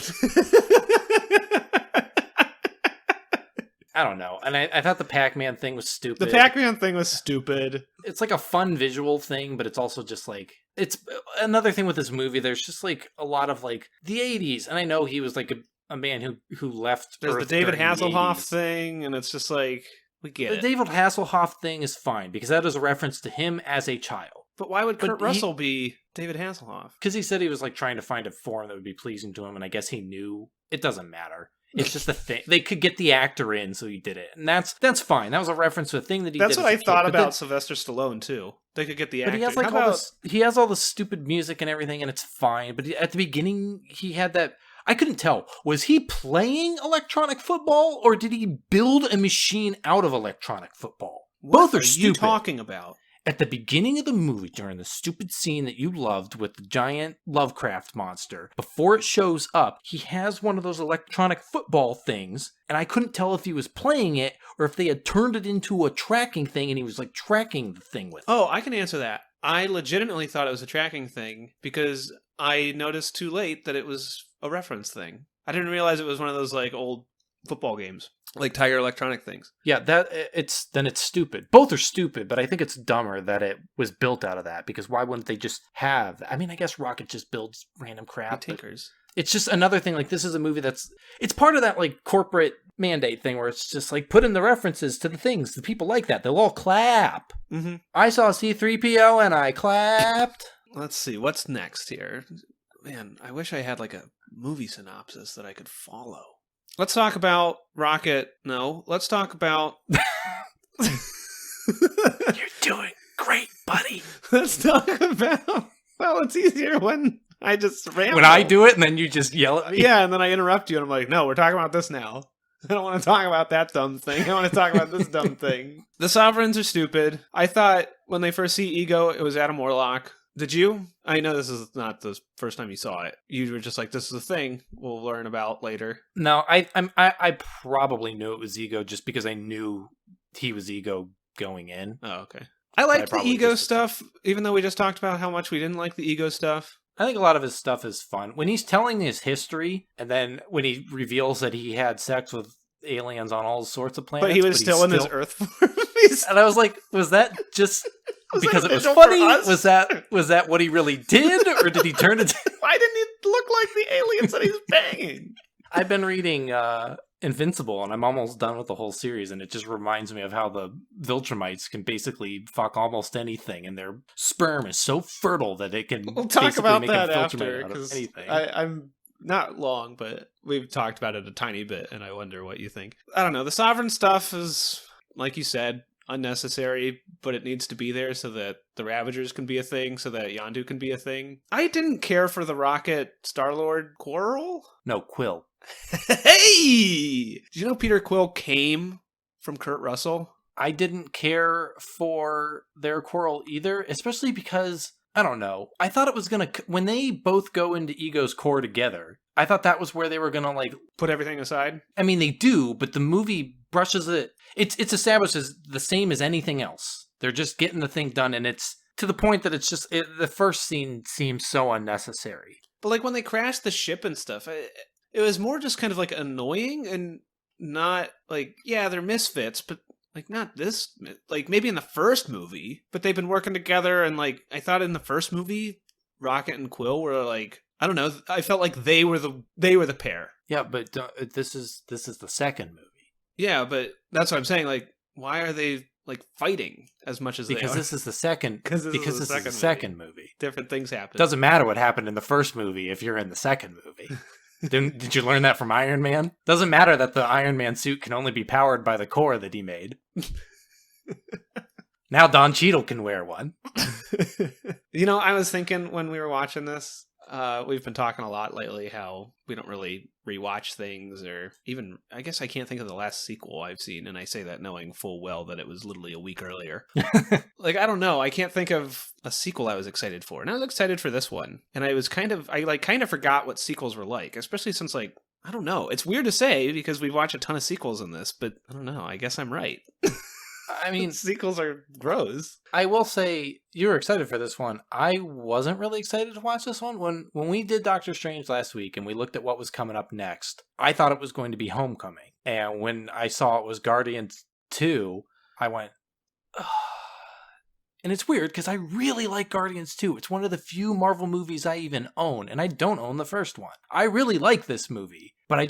I don't know. And I thought the Pac-Man thing was stupid. The Pac-Man thing was stupid. It's like a fun visual thing, but it's also just like, it's another thing with this movie. There's just like a lot of like the 80s. And I know he was like a man who left. There's Earth the David during the Hasselhoff 80s. thing, and it's just like, we get The it. David Hasselhoff thing is fine because that is a reference to him as a child. But why would But Kurt Russell be David Hasselhoff? Because he said he was like trying to find a form that would be pleasing to him, and I guess he knew. It doesn't matter. It's just a thing. They could get the actor in, so he did it, and that's fine. That was a reference to a thing that he That's did. what I as a kid. thought But about then- Sylvester Stallone too. They could get the But actor. he has like How all about- this. He has all the stupid music and everything, and it's fine. But at the beginning, he had that. I couldn't tell. Was he playing electronic football, or did he build a machine out of electronic football? Both What are you stupid. talking about? At the beginning of the movie, during the stupid scene that you loved with the giant Lovecraft monster, before it shows up, he has one of those electronic football things, and I couldn't tell if he was playing it or if they had turned it into a tracking thing and he was like tracking the thing with it. Oh, I can answer that. I legitimately thought it was a tracking thing because I noticed too late that it was a reference thing. I didn't realize it was one of those like old football games, like Tiger Electronic things. Yeah, it's stupid. Both are stupid, but I think it's dumber that it was built out of that, because why wouldn't they just have... I mean, I guess Rocket just builds random crap. He tinkers. It's just another thing, like, this is a movie it's part of that, like, corporate mandate thing where it's just, like, put in the references to the things. The people like that. They'll all clap. Mm-hmm. I saw C-3PO and I clapped. Let's see, what's next here? Man, I wish I had like a movie synopsis that I could follow. Let's talk about Rocket. No, let's talk about... You're doing great, buddy. Let's talk about... Well, it's easier when I just ramble. When I do it and then you just yell at me. Yeah, and then I interrupt you and I'm like, no, we're talking about this now. I don't want to talk about that dumb thing. I want to talk about this dumb thing. The Sovereigns are stupid. I thought when they first see Ego, it was Adam Warlock. Did you? I know this is not the first time you saw it. You were just like, this is a thing we'll learn about later. No, I probably knew it was Ego just because I knew he was Ego going in. Oh, okay. I liked the probably Ego just- stuff, even though we just talked about how much we didn't like the Ego stuff. I think a lot of his stuff is fun. When he's telling his history, and then when he reveals that he had sex with aliens on all sorts of planets, But he was he's still in his Earth form. He's- And I was like, was that just Was because that it was visual for funny? us? Was that what he really did, or did he turn it? Why didn't he look like the aliens that he's banging? I've been reading Invincible, and I'm almost done with the whole series, and it just reminds me of how the Viltrumites can basically fuck almost anything, and their sperm is so fertile that it can. We'll talk basically about make that a Viltrumite after, out of because anything. I'm not long, but we've talked about it a tiny bit, and I wonder what you think. I don't know. The Sovereign stuff is, like you said, unnecessary, but it needs to be there so that the Ravagers can be a thing, so that Yondu can be a thing. I didn't care for the Rocket Star-Lord quarrel. No, Quill. Hey! Did you know Peter Quill came from Kurt Russell? I didn't care for their quarrel either, especially because, I don't know, I thought it was gonna, when they both go into Ego's core together, I thought that was where they were gonna, like, Put everything aside? I mean, they do, but the movie brushes it, it's established as the same as anything else. They're just getting the thing done, and it's to the point that it's just, the first scene seems so unnecessary. But, like, when they crashed the ship and stuff, it was more just kind of, like, annoying and not, like, yeah, they're misfits, but, like, not this, like, maybe in the first movie, but they've been working together, and, like, I thought in the first movie, Rocket and Quill were, like, I don't know, I felt like they were the pair. Yeah, but this is the second movie. Yeah, but that's what I'm saying, like, why are they like fighting as much as because they are. this is the second. Because Because this is the second movie. Different things happen. Doesn't matter what happened in the first movie if you're in the second movie. Did you learn that from Iron Man? Doesn't matter that the Iron Man suit can only be powered by the core that he made. Now Don Cheadle can wear one. I was thinking when we were watching this, we've been talking a lot lately how we don't really rewatch things, or even, I guess I can't think of the last sequel I've seen, and I say that knowing full well that it was literally a week earlier. Like, I don't know, I can't think of a sequel I was excited for, and I was excited for this one, and I kind of forgot what sequels were like, especially since, like, I don't know, it's weird to say because we've watched a ton of sequels in this, but I don't know, I guess I'm right. I mean, sequels are gross. I will say you were excited for this one. I wasn't really excited to watch this one. When we did Doctor Strange last week and we looked at what was coming up next, I thought it was going to be Homecoming. And when I saw it was Guardians 2, I went, ugh. And it's weird because I really like Guardians 2. It's one of the few Marvel movies I even own, and I don't own the first one. I really like this movie, but I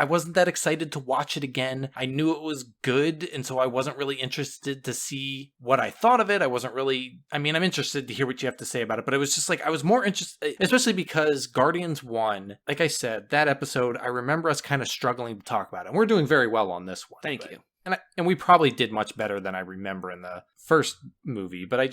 wasn't that excited to watch it again. I knew it was good, and so I wasn't really interested to see what I thought of it. I'm interested to hear what you have to say about it, but it was just like, I was more interested, especially because Guardians 1, like I said, that episode, I remember us kind of struggling to talk about it, and we're doing very well on this one. Thank you. And we probably did much better than I remember in the first movie, but I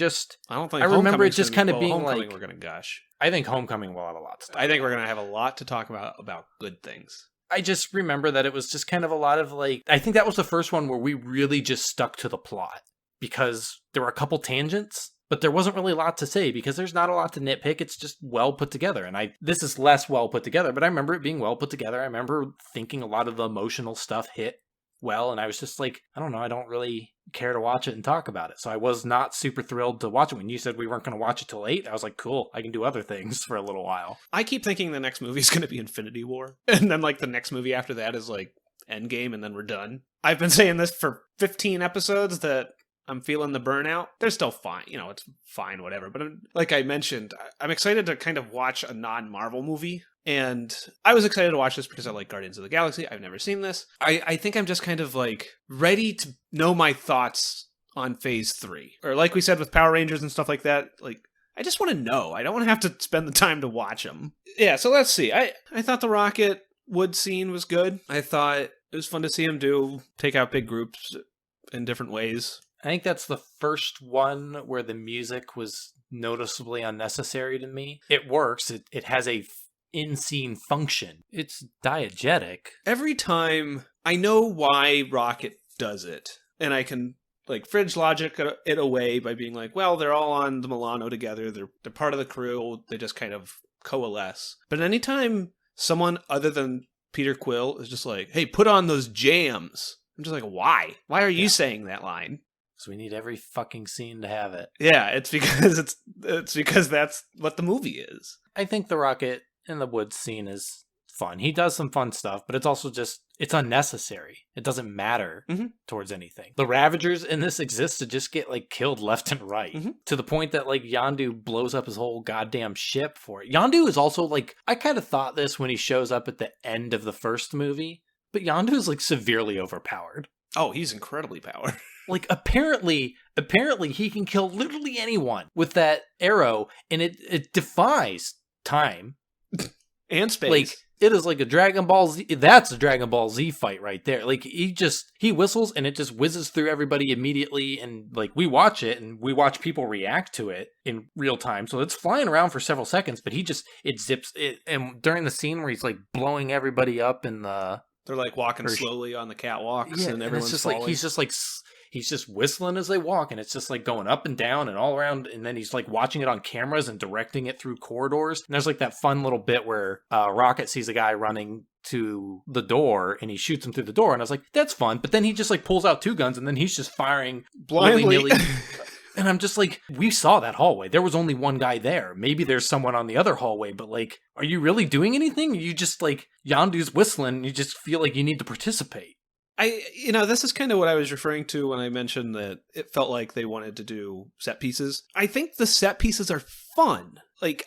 remember it just kind of being like, we're gonna gush. I think Homecoming will have a lot to talk I think we're gonna have a lot to talk about good things. I just remember that it was just kind of a lot of like, I think that was the first one where we really just stuck to the plot because there were a couple tangents, but there wasn't really a lot to say because there's not a lot to nitpick. It's just well put together. And this is less well put together, but I remember it being well put together. I remember thinking a lot of the emotional stuff hit well, and I was just like, I don't know, I don't really care to watch it and talk about it. So I was not super thrilled to watch it. When you said we weren't going to watch it till 8, I was like, cool, I can do other things for a little while. I keep thinking the next movie is going to be Infinity War, and then like the next movie after that is like Endgame, and then we're done. I've been saying this for 15 episodes that I'm feeling the burnout. They're still fine, it's fine, whatever. But like I mentioned, I'm excited to kind of watch a non-Marvel movie. And I was excited to watch this because I like Guardians of the Galaxy. I've never seen this. I think I'm just kind of like ready to know my thoughts on Phase 3. Or like we said with Power Rangers and stuff like that, like I just want to know. I don't want to have to spend the time to watch them. Yeah, so let's see. I thought the Rocket Wood scene was good. I thought it was fun to see him take out big groups in different ways. I think that's the first one where the music was noticeably unnecessary to me. It works. It has a in-scene function. It's diegetic. Every time I know why Rocket does it, and I can like fridge logic it away by being like, well, they're all on the Milano together. They're part of the crew. They just kind of coalesce. But anytime someone other than Peter Quill is just like, hey, put on those jams, I'm just like, why? Why are you saying that line? So we need every fucking scene to have it. Yeah, it's because that's what the movie is. I think the Rocket in the woods scene is fun. He does some fun stuff, but it's also just, it's unnecessary. It doesn't matter towards anything. The Ravagers in this exist to just get like killed left and right, to the point that like Yondu blows up his whole goddamn ship for it. Yondu is also like, I kind of thought this when he shows up at the end of the first movie, but Yondu is like severely overpowered. Oh, he's incredibly powered. Like apparently he can kill literally anyone with that arrow, and it defies time and space. Like it is like a Dragon Ball Z. That's a Dragon Ball Z fight right there. Like he whistles and it just whizzes through everybody immediately, and like we watch it and we watch people react to it in real time. So it's flying around for several seconds, but it zips it. And during the scene where he's like blowing everybody up in the, they're like walking slowly on the catwalks, and everyone's just falling. Like he's just whistling as they walk, and it's just like going up and down and all around, and then he's like watching it on cameras and directing it through corridors. And there's like that fun little bit where Rocket sees a guy running to the door and he shoots him through the door, and I was like, that's fun. But then he just like pulls out 2 guns and then he's just firing blindly. And I'm just like, we saw that hallway. There was only one guy there. Maybe there's someone on the other hallway, but like, are you really doing anything? You just like, Yondu's whistling, and you just feel like you need to participate. This is kind of what I was referring to when I mentioned that it felt like they wanted to do set pieces. I think the set pieces are fun. Like,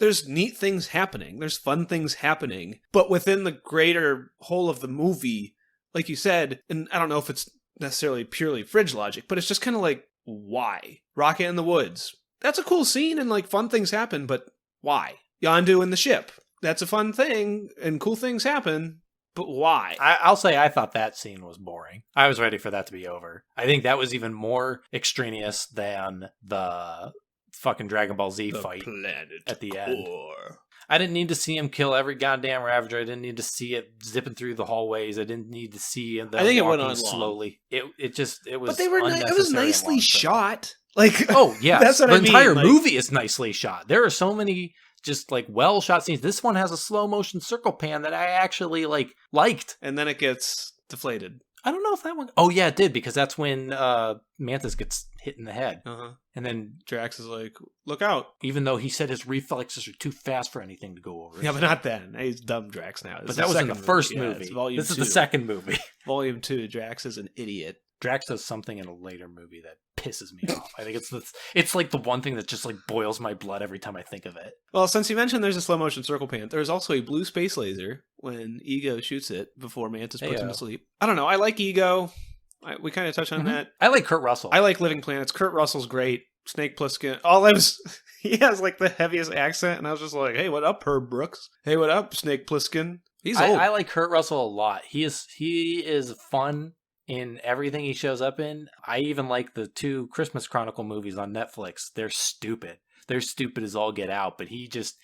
there's neat things happening. There's fun things happening. But within the greater whole of the movie, like you said, and I don't know if it's necessarily purely fridge logic, but it's just kind of like, why? Rocket in the woods. That's a cool scene and like fun things happen, but why? Yondu in the ship. That's a fun thing and cool things happen, but why? I'll say I thought that scene was boring. I was ready for that to be over. I think that was even more extraneous than the fucking Dragon Ball Z fight at the end. I didn't need to see him kill every goddamn Ravager. I didn't need to see it zipping through the hallways. I didn't need to see them I think it went on slowly. It was. But they were. It was nicely shot. Like, oh yeah, that's what the I mean. entire like, movie is nicely shot. There are so many just like well shot scenes. This one has a slow motion circle pan that I actually liked. And then it gets deflated. I don't know if that one. Oh yeah, it did, because that's when Mantis gets hit in the head, and then Drax is like, "Look out!" Even though he said his reflexes are too fast for anything to go over. Yeah, but not then. He's dumb Drax now. But that was in the first movie. This is the second movie. Volume 2. Drax is an idiot. Drax does something in a later movie that pisses me off. I think it's like the one thing that just like boils my blood every time I think of it. Well, since you mentioned there's a slow motion circle pan, there's also a blue space laser when Ego shoots it before Mantis puts him to sleep. I don't know. I like Ego. We kind of touched on that. I like Kurt Russell. I like Living Planets. Kurt Russell's great. Snake Plissken. He has like the heaviest accent, and I was just like, "Hey, what up, Herb Brooks? Hey, what up, Snake Plissken?" He's old. I like Kurt Russell a lot. He is fun in everything he shows up in. I even like the 2 Christmas Chronicle movies on Netflix. They're stupid. They're stupid as all get out, but he just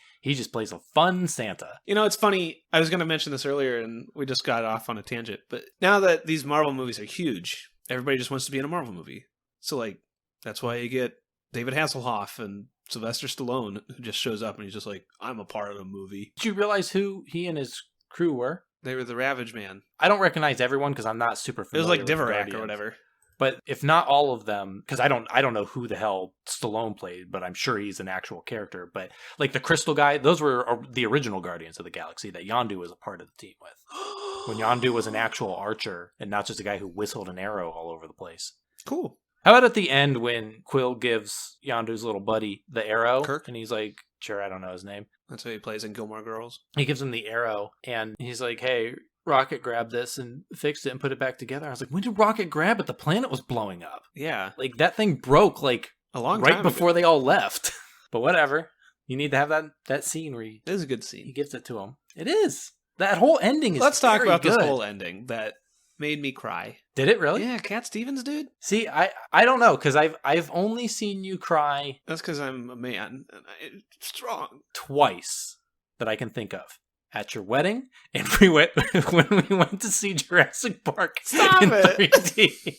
plays a fun Santa. You know, it's funny. I was going to mention this earlier, and we just got off on a tangent. But now that these Marvel movies are huge, everybody just wants to be in a Marvel movie. So, like, that's why you get David Hasselhoff and Sylvester Stallone, who just shows up and he's just like, I'm a part of the movie. Did you realize who he and his crew were? They were the Ravage Man. I don't recognize everyone because I'm not super familiar. It was like with Dvorak Guardians. or whatever. But if not all of them, because I don't know who the hell Stallone played, but I'm sure he's an actual character. But like the Crystal guy, those were the original Guardians of the Galaxy that Yondu was a part of the team with. When Yondu was an actual archer and not just a guy who whistled an arrow all over the place. Cool. How about at the end when Quill gives Yondu's little buddy the arrow? Kirk? And he's like, sure, I don't know his name. That's who he plays in Gilmore Girls. He gives him the arrow and he's like, hey, Rocket grabbed this and fixed it and put it back together. I was like, when did Rocket grab it? The planet was blowing up. Yeah. Like that thing broke like a long right time before ago. they all left. But whatever. You need to have that scene where It is a good scene. he gives it to him. It is. That whole ending is Let's talk very about good. this whole ending that made me cry. Did it really? Yeah, Cat Stevens, dude. See, I don't know, because I've only seen you cry That's because I'm a man and I'm strong. twice that I can think of. At your wedding, and when we went to see Jurassic Park Stop in it. 3D.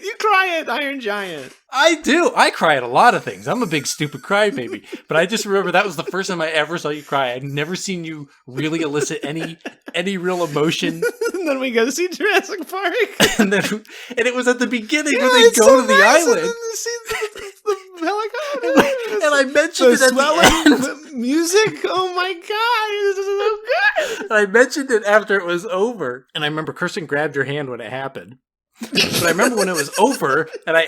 You cry at Iron Giant. I do. I cry at a lot of things. I'm a big stupid crybaby. But I just remember that was the first time I ever saw you cry. I'd never seen you really elicit any real emotion. And then we go to see Jurassic Park. And it was at the beginning when they go to the island. And then see the helicopter. And I mentioned it at the end. The music. Oh my god, this is so good. And I mentioned it after it was over. And I remember Kirsten grabbed your hand when it happened. But I remember when it was over, and I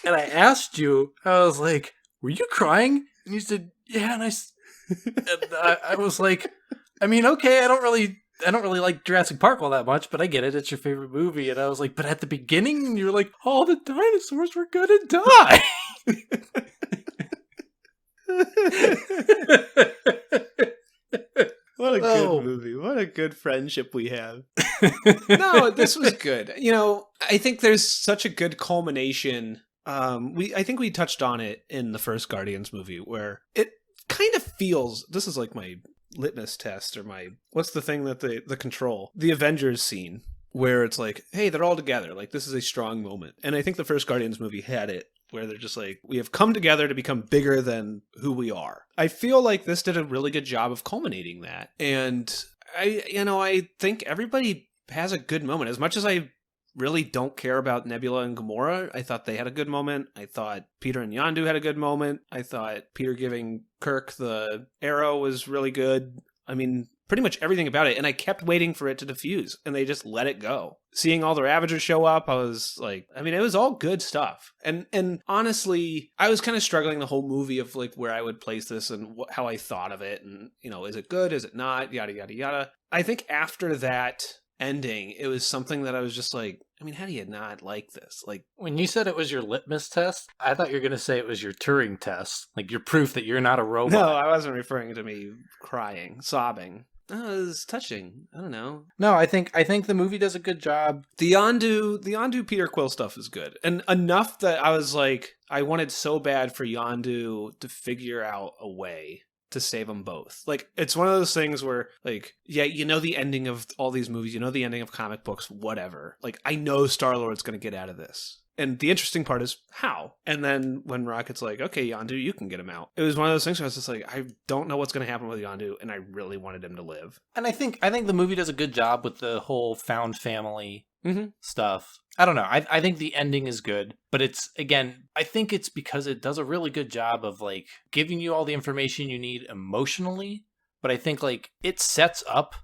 asked you, I was like, "Were you crying?" And you said, "Yeah." And I was like, "I mean, okay, I don't really like Jurassic Park all that much, but I get it. It's your favorite movie." And I was like, "But at the beginning, you were like, all the dinosaurs were gonna die." What a good movie. What a good friendship we have. No, this was good. You know, I think there's such a good culmination. I think we touched on it in the first Guardians movie where it kind of feels, this is like my litmus test or my, what's the thing that the control, the Avengers scene where it's like, hey, they're all together. Like this is a strong moment. And I think the first Guardians movie had it, where they're just like, we have come together to become bigger than who we are. I feel like this did a really good job of culminating that. And I think everybody has a good moment. As much as I really don't care about Nebula and Gamora, I thought they had a good moment. I thought Peter and Yondu had a good moment. I thought Peter giving Kirk the arrow was really good. I mean, pretty much everything about it. And I kept waiting for it to diffuse, and they just let it go. Seeing all the Ravagers show up, I was like, I mean, it was all good stuff. And honestly, I was kind of struggling the whole movie of like where I would place this and how I thought of it. And, you know, is it good? Is it not? Yada, yada, yada. I think after that ending, it was something that I was just like, I mean, how do you not like this? Like, When you said it was your litmus test, I thought you were going to say it was your Turing test, like your proof that you're not a robot. no, I wasn't referring to me crying, sobbing. Oh, it was touching. I don't know. No, I think the movie does a good job. The Yondu Peter Quill stuff is good. And enough that I was like, I wanted so bad for Yondu to figure out a way to save them both. Like, it's one of those things where, like, yeah, you know the ending of all these movies, you know the ending of comic books, whatever. Like, I know Star-Lord's going to get out of this. And the interesting part is how. And then when Rocket's like, okay, Yondu, you can get him out. It was one of those things where I was just like, I don't know what's going to happen with Yondu, and I really wanted him to live. And I think the movie does a good job with the whole found family stuff. I don't know. I think the ending is good, but it's, again, I think it's because it does a really good job of, like, giving you all the information you need emotionally. But I think, like, it sets up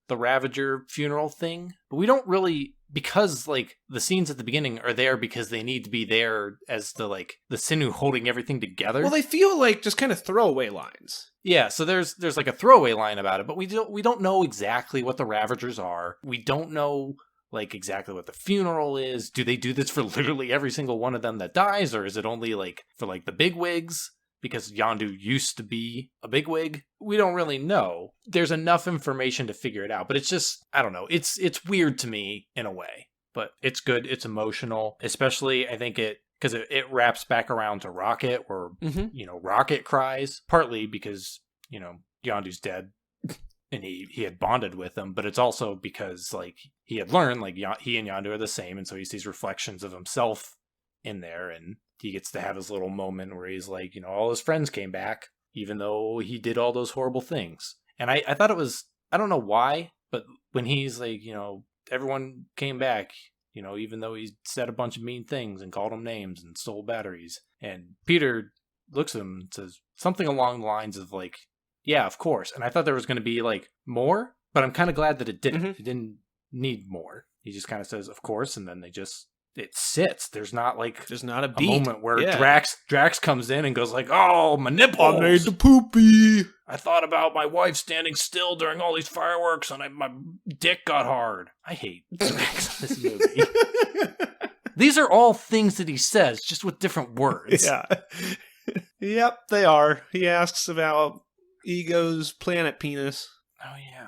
the Ravager funeral thing, but we don't really, because, like, the scenes at the beginning are there because they need to be there as the, like, the sinew holding everything together. Well, they feel like just kind of throwaway lines. Yeah, so there's like a throwaway line about it, but we don't know exactly what the Ravagers are. We don't know, like, exactly what the funeral is. Do they do this for literally every single one of them that dies, or is it only, like, for, like, the bigwigs? Because Yondu used to be a bigwig. We don't really know. There's enough information to figure it out, but it's just, I don't know. It's weird to me in a way, but it's good. It's emotional, especially I think because it wraps back around to Rocket, where you know, Rocket cries, partly because, you know, Yondu's dead and he had bonded with him, but it's also because, like, he had learned, like, he and Yondu are the same, and so he sees reflections of himself in there, and he gets to have his little moment where he's like, you know, all his friends came back, even though he did all those horrible things. And I thought it was, I don't know why, but when he's like, you know, everyone came back, you know, even though he said a bunch of mean things and called them names and stole batteries. And Peter looks at him and says something along the lines of, like, yeah, of course. And I thought there was going to be, like, more, but I'm kind of glad that it didn't. It didn't need more. He just kind of says, of course, and then it sits. There's not a beat. Moment where Drax comes in and goes like, oh, my nipples. I made the poopy. I thought about my wife standing still during all these fireworks and my dick got hard. I hate Drax in this movie. These are all things that he says, just with different words. Yeah. Yep, they are. He asks about Ego's planet penis. Oh, yeah.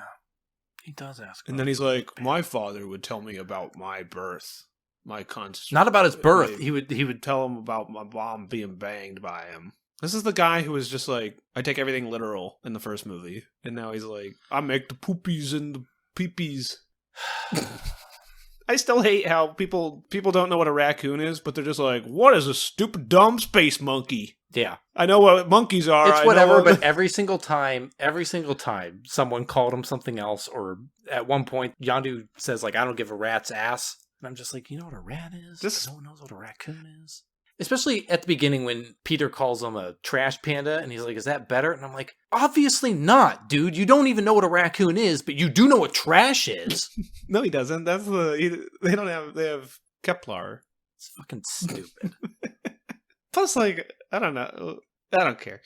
He does ask. And then he's like, my father would tell me about my birth. My conscience. Not about his birth. He would tell him about my mom being banged by him. This is the guy who was just like, I take everything literal in the first movie. And now he's like, I make the poopies and the peepees. I still hate how people don't know what a raccoon is, but they're just like, what is a stupid dumb space monkey? Yeah. I know what monkeys are. It's whatever, but every single time someone called him something else, or at one point Yondu says, like, I don't give a rat's ass. And I'm just like, you know what a rat is? No one knows what a raccoon is. Especially at the beginning when Peter calls him a trash panda, and he's like, is that better? And I'm like, obviously not, dude. You don't even know what a raccoon is, but you do know what trash is. No, he doesn't. They have Kepler. It's fucking stupid. Plus, like, I don't know. I don't care.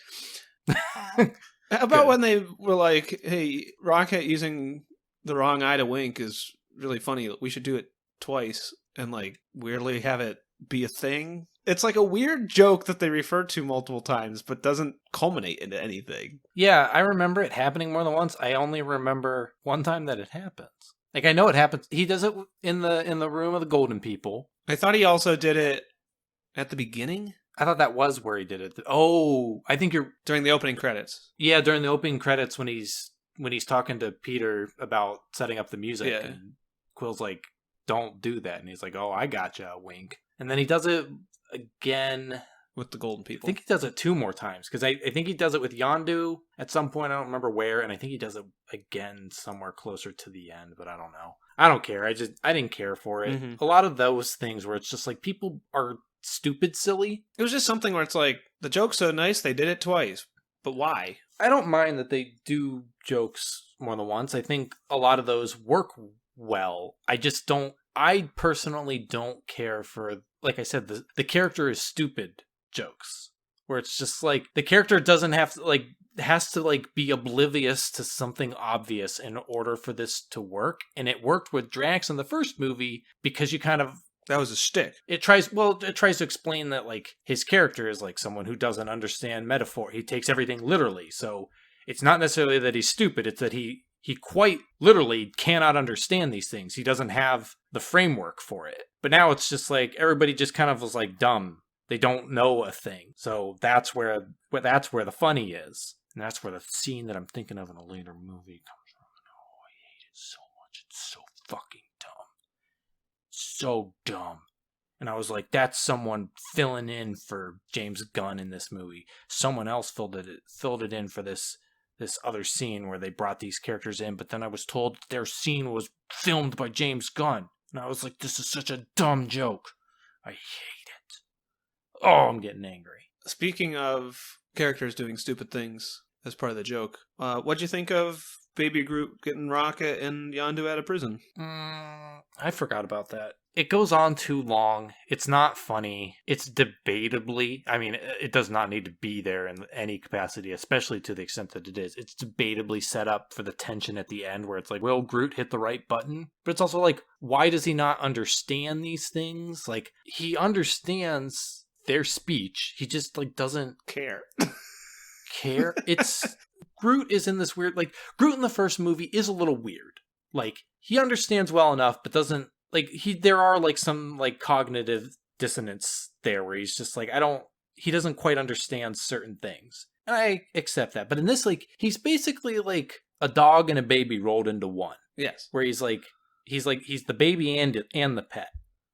About when they were like, hey, Rocket using the wrong eye to wink is really funny. We should do it twice and, like, weirdly have it be a thing. It's like a weird joke that they refer to multiple times but doesn't culminate into anything. Yeah, I remember it happening more than once. I only remember one time that it happens. Like, I know it happens. He does it in the room of the Golden People. I thought he also did it at the beginning. I thought that was where he did it. Oh, I think you're during the opening credits. Yeah, during the opening credits when he's talking to Peter about setting up the music. Yeah. And Quill's like, don't do that. And he's like, oh, I gotcha, wink. And then he does it again with the Golden People. I think he does it 2 more times, because I think he does it with Yondu at some point. I don't remember where, and I think he does it again somewhere closer to the end, but I don't know. I don't care. I didn't care for it. Mm-hmm. A lot of those things where it's just like people are stupid silly. It was just something where it's like, the joke's so nice, they did it twice. But why? I don't mind that they do jokes more than once. I think a lot of those work well. I personally don't care for, like I said, the character is stupid jokes. Where it's just like, the character doesn't have to, like, has to like be oblivious to something obvious in order for this to work. And it worked with Drax in the first movie because you kind of, That was a shtick. it tries to explain that like his character is like someone who doesn't understand metaphor. He takes everything literally. So it's not necessarily that he's stupid. It's that he quite literally cannot understand these things. He doesn't have the framework for it. But now it's just like everybody just kind of was like dumb. They don't know a thing. So that's where the funny is. And that's where the scene that I'm thinking of in a later movie comes from. Oh, I hate it so much. It's so fucking dumb. So dumb. And I was like, that's someone filling in for James Gunn in this movie. Someone else filled it in for this other scene where they brought these characters in, but then I was told their scene was filmed by James Gunn. And I was like, this is such a dumb joke. I hate it. Oh, I'm getting angry. Speaking of characters doing stupid things as part of the joke, what'd you think of Baby Groot getting Rocket and Yondu out of prison? I forgot about that. It goes on too long. It's not funny. It's debatably, I mean, it does not need to be there in any capacity, especially to the extent that it is. It's debatably set up for the tension at the end where it's like, will Groot hit the right button? But it's also like, why does he not understand these things? Like, he understands their speech. He just like doesn't Care. It's Groot is in this weird, like, Groot in the first movie is a little weird. Like, he understands well enough, but doesn't, like, there are, like, some, like, cognitive dissonance there where he's just like, he doesn't quite understand certain things. And I accept that. But in this, like, he's basically, like, a dog and a baby rolled into one. Yes. Where he's the baby and the pet.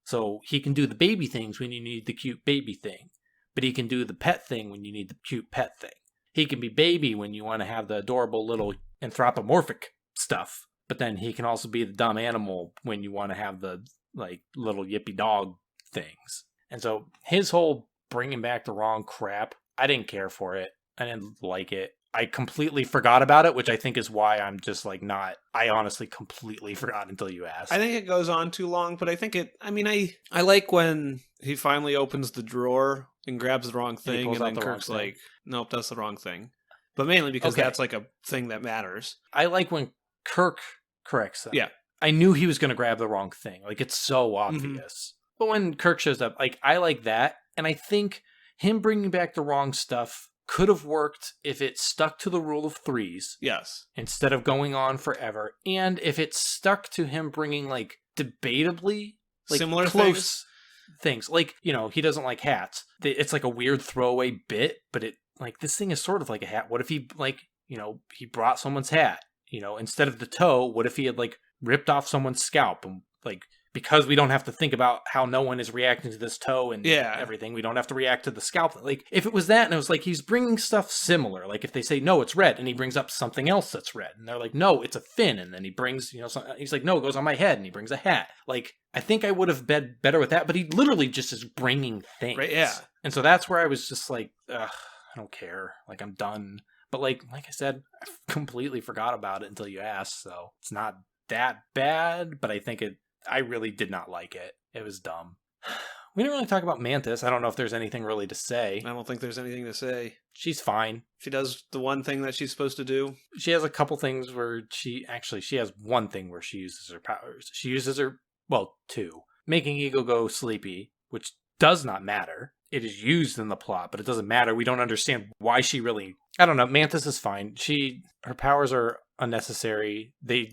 So he can do the baby things when you need the cute baby thing. But he can do the pet thing when you need the cute pet thing. He can be baby when you want to have the adorable little anthropomorphic stuff. But then he can also be the dumb animal when you want to have the, like, little yippy dog things. And so his whole bringing back the wrong crap, I didn't care for it. I didn't like it. I completely forgot about it, which I think is why I'm just, like, not... I honestly completely forgot until you asked. I think it goes on too long, but I think I like when he finally opens the drawer and grabs the wrong thing, and then Kirk's like, nope, that's the wrong thing. But mainly because that's, like, a thing that matters. I like when Kirk corrects them. Yeah. I knew he was going to grab the wrong thing. Like, it's so obvious. Mm-hmm. But when Kirk shows up, like, I like that. And I think him bringing back the wrong stuff could have worked if it stuck to the rule of threes. Yes. Instead of going on forever. And if it stuck to him bringing, like, debatably, like, similar close things. Like, you know, he doesn't like hats. It's like a weird throwaway bit, but it, like, this thing is sort of like a hat. What if he, like, you know, he brought someone's hat? You know, instead of the toe, what if he had, like, ripped off someone's scalp? And, like, because we don't have to think about how no one is reacting to this toe and everything, we don't have to react to the scalp. Like, if it was that and it was like he's bringing stuff similar, like if they say, no, it's red, and he brings up something else that's red, and they're like, no, it's a fin, and then he brings, you know, he's like, no, it goes on my head, and he brings a hat. Like, I think I would have been better with that, but he literally just is bringing things. Right, yeah. And so that's where I was just like, ugh, I don't care. Like, I'm done. But like I said, I completely forgot about it until you asked, so it's not that bad, but I really did not like it. It was dumb. We didn't really talk about Mantis. I don't know if there's anything really to say. I don't think there's anything to say. She's fine. She does the one thing that she's supposed to do. She has a couple things where she has one thing where she uses her powers. She uses two. Making Ego go sleepy, which does not matter. It is used in the plot, but it doesn't matter. We don't understand why she really... I don't know. Mantis is fine. Her powers are unnecessary. They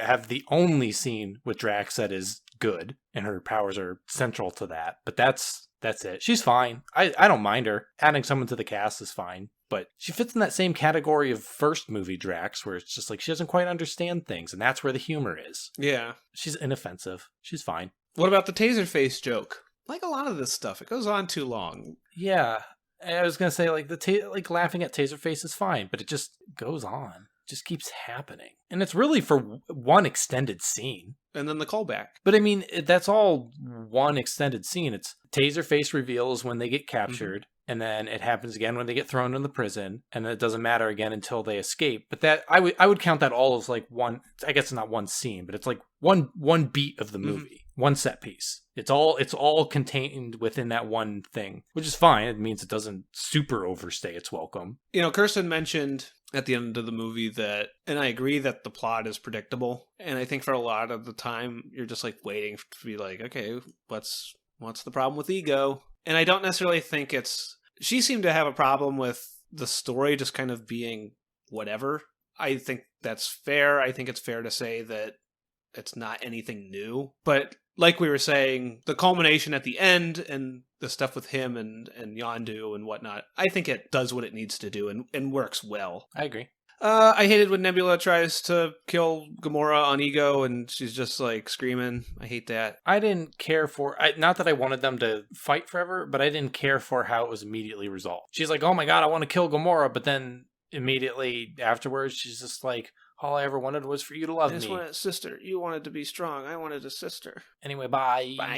have the only scene with Drax that is good, and her powers are central to that. But that's it. She's fine. I don't mind her. Adding someone to the cast is fine. But she fits in that same category of first movie Drax, where it's just like she doesn't quite understand things, and that's where the humor is. Yeah. She's inoffensive. She's fine. What about the taser face joke? Like a lot of this stuff, it goes on too long. Yeah. I was going to say, like, laughing at Taserface is fine, but it just goes on. It just keeps happening. And it's really for one extended scene. And then the callback. But I mean, that's all one extended scene. It's Taserface reveals when they get captured, and then it happens again when they get thrown in the prison, and then it doesn't matter again until they escape. But that I would count that all as like one. I guess it's not one scene, but it's like one beat of the movie, one set piece. It's all contained within that one thing, which is fine. It means it doesn't super overstay its welcome. You know, Kirsten mentioned at the end of the movie that, and I agree that the plot is predictable. And I think for a lot of the time, you're just like waiting to be like, okay, what's the problem with Ego? And I don't necessarily think she seemed to have a problem with the story just kind of being whatever. I think that's fair. I think it's fair to say that it's not anything new. But like we were saying, the culmination at the end and the stuff with him and Yondu and whatnot, I think it does what it needs to do and works well. I agree. I hated when Nebula tries to kill Gamora on Ego and she's just like screaming. I hate that. I didn't care for, not that I wanted them to fight forever, but I didn't care for how it was immediately resolved. She's like, oh my god, I want to kill Gamora, but then immediately afterwards, she's just like, all I ever wanted was for you to love me. I just wanted a sister. You wanted to be strong. I wanted a sister. Anyway, bye. Bye.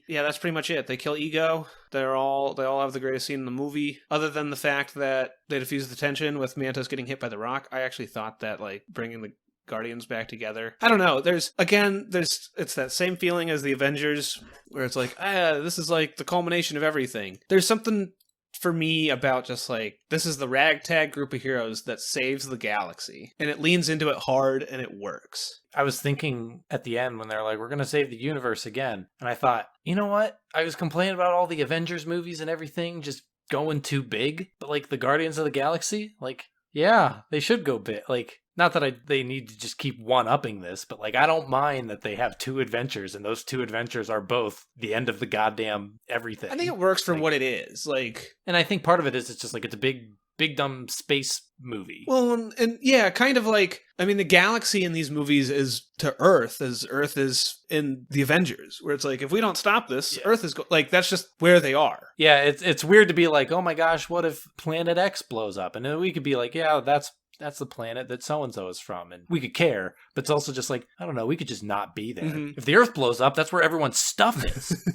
Yeah, that's pretty much it. They kill Ego. They all have the greatest scene in the movie. Other than the fact that they defuse the tension with Mantis getting hit by the rock, I actually thought that like bringing the Guardians back together. I don't know. It's that same feeling as the Avengers, where it's like, this is like the culmination of everything. There's something for me about just like, this is the ragtag group of heroes that saves the galaxy, and it leans into it hard and it works. I was thinking at the end when they're like, we're going to save the universe again. And I thought, you know what? I was complaining about all the Avengers movies and everything just going too big, but like the Guardians of the Galaxy, like, yeah, they should go big. Like, not that they need to just keep one-upping this, but like I don't mind that they have two adventures, and those two adventures are both the end of the goddamn everything. I think it works for what it is. Like, and I think part of it is it's just like it's a big dumb space movie. Well, and yeah, kind of like, I mean, the galaxy in these movies is to Earth as Earth is in the Avengers, where it's like, if we don't stop this, Earth is like, that's just where they are. Yeah, it's weird to be like, oh my gosh, what if Planet X blows up? And then we could be like, yeah, that's the planet that so-and-so is from, and we could care, but it's also just like, I don't know, we could just not be there. Mm-hmm. If the Earth blows up, that's where everyone's stuff is.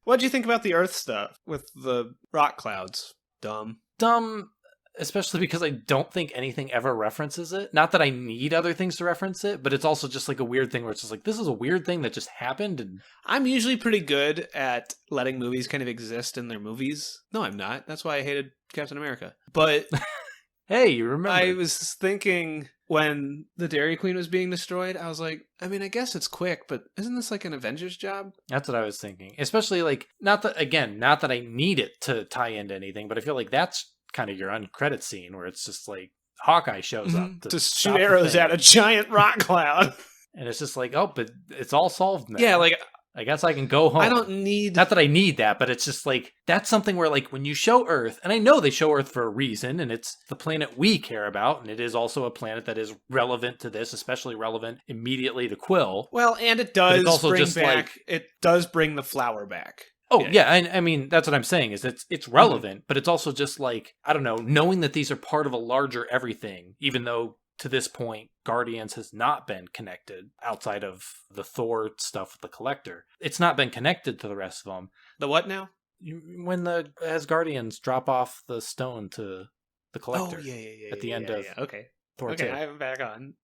What'd you think about the Earth stuff with the rock clouds? Dumb, especially because I don't think anything ever references it. Not that I need other things to reference it, but it's also just like a weird thing where it's just like, this is a weird thing that just happened. And I'm usually pretty good at letting movies kind of exist in their movies. No, I'm not. That's why I hated Captain America. But hey, you remember? I was thinking when the Dairy Queen was being destroyed, I was like, I mean, I guess it's quick, but isn't this like an Avengers job? That's what I was thinking. Especially like, not that I need it to tie into anything, but I feel like that's kind of your uncredited scene where it's just like Hawkeye shows up to shoot arrows at a giant rock cloud. And it's just like, oh, but it's all solved now. Yeah, like, I guess I can go home. I don't need... Not that I need that, but it's just like, that's something where like when you show Earth, and I know they show Earth for a reason, and it's the planet we care about, and it is also a planet that is relevant to this, especially relevant immediately to Quill. Well, and it does it does bring the flower back. Oh, yeah. I mean, that's what I'm saying, is it's relevant, but it's also just like, I don't know, knowing that these are part of a larger everything, even though to this point, Guardians has not been connected outside of the Thor stuff with the Collector. It's not been connected to the rest of them. The what now? When the Asgardians drop off the stone to the Collector. Oh, yeah. At the end of Okay. Thor okay, 2. I have it back on.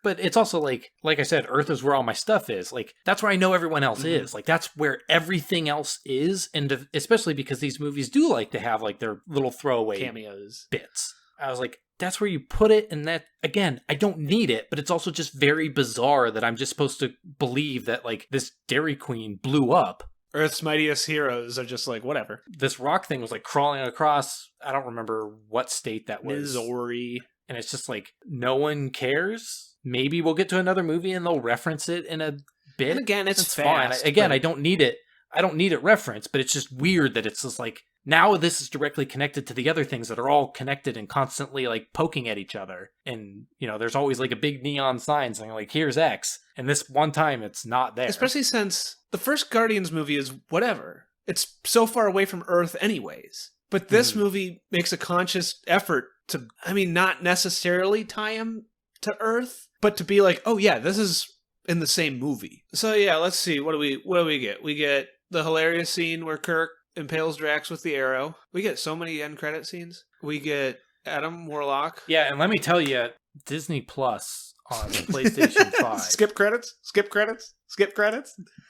But it's also like I said, Earth is where all my stuff is. Like, that's where I know everyone else is. Like, that's where everything else is. And especially because these movies do like to have like their little throwaway cameos bits. I was like, that's where you put it. And that, again, I don't need it, but it's also just very bizarre that I'm just supposed to believe that like this Dairy Queen blew up. Earth's mightiest heroes are just like, whatever. This rock thing was like crawling across, I don't remember what state that was. Missouri. And it's just like, no one cares. Maybe we'll get to another movie and they'll reference it in a bit. And again, it's fast, fine. I don't need it. I don't need it referenced, but it's just weird that it's just like, now this is directly connected to the other things that are all connected and constantly like poking at each other. And, you know, there's always like a big neon sign saying like, here's X. And this one time it's not there. Especially since the first Guardians movie is whatever. It's so far away from Earth anyways. But this movie makes a conscious effort to, I mean, not necessarily tie him to Earth, but to be like, oh yeah, this is in the same movie. So yeah, let's see. What do we get? We get the hilarious scene where Kirk impales Drax with the arrow. We get so many end credit scenes. We get Adam Warlock. Yeah, and let me tell you, Disney Plus on the PlayStation 5. Skip credits.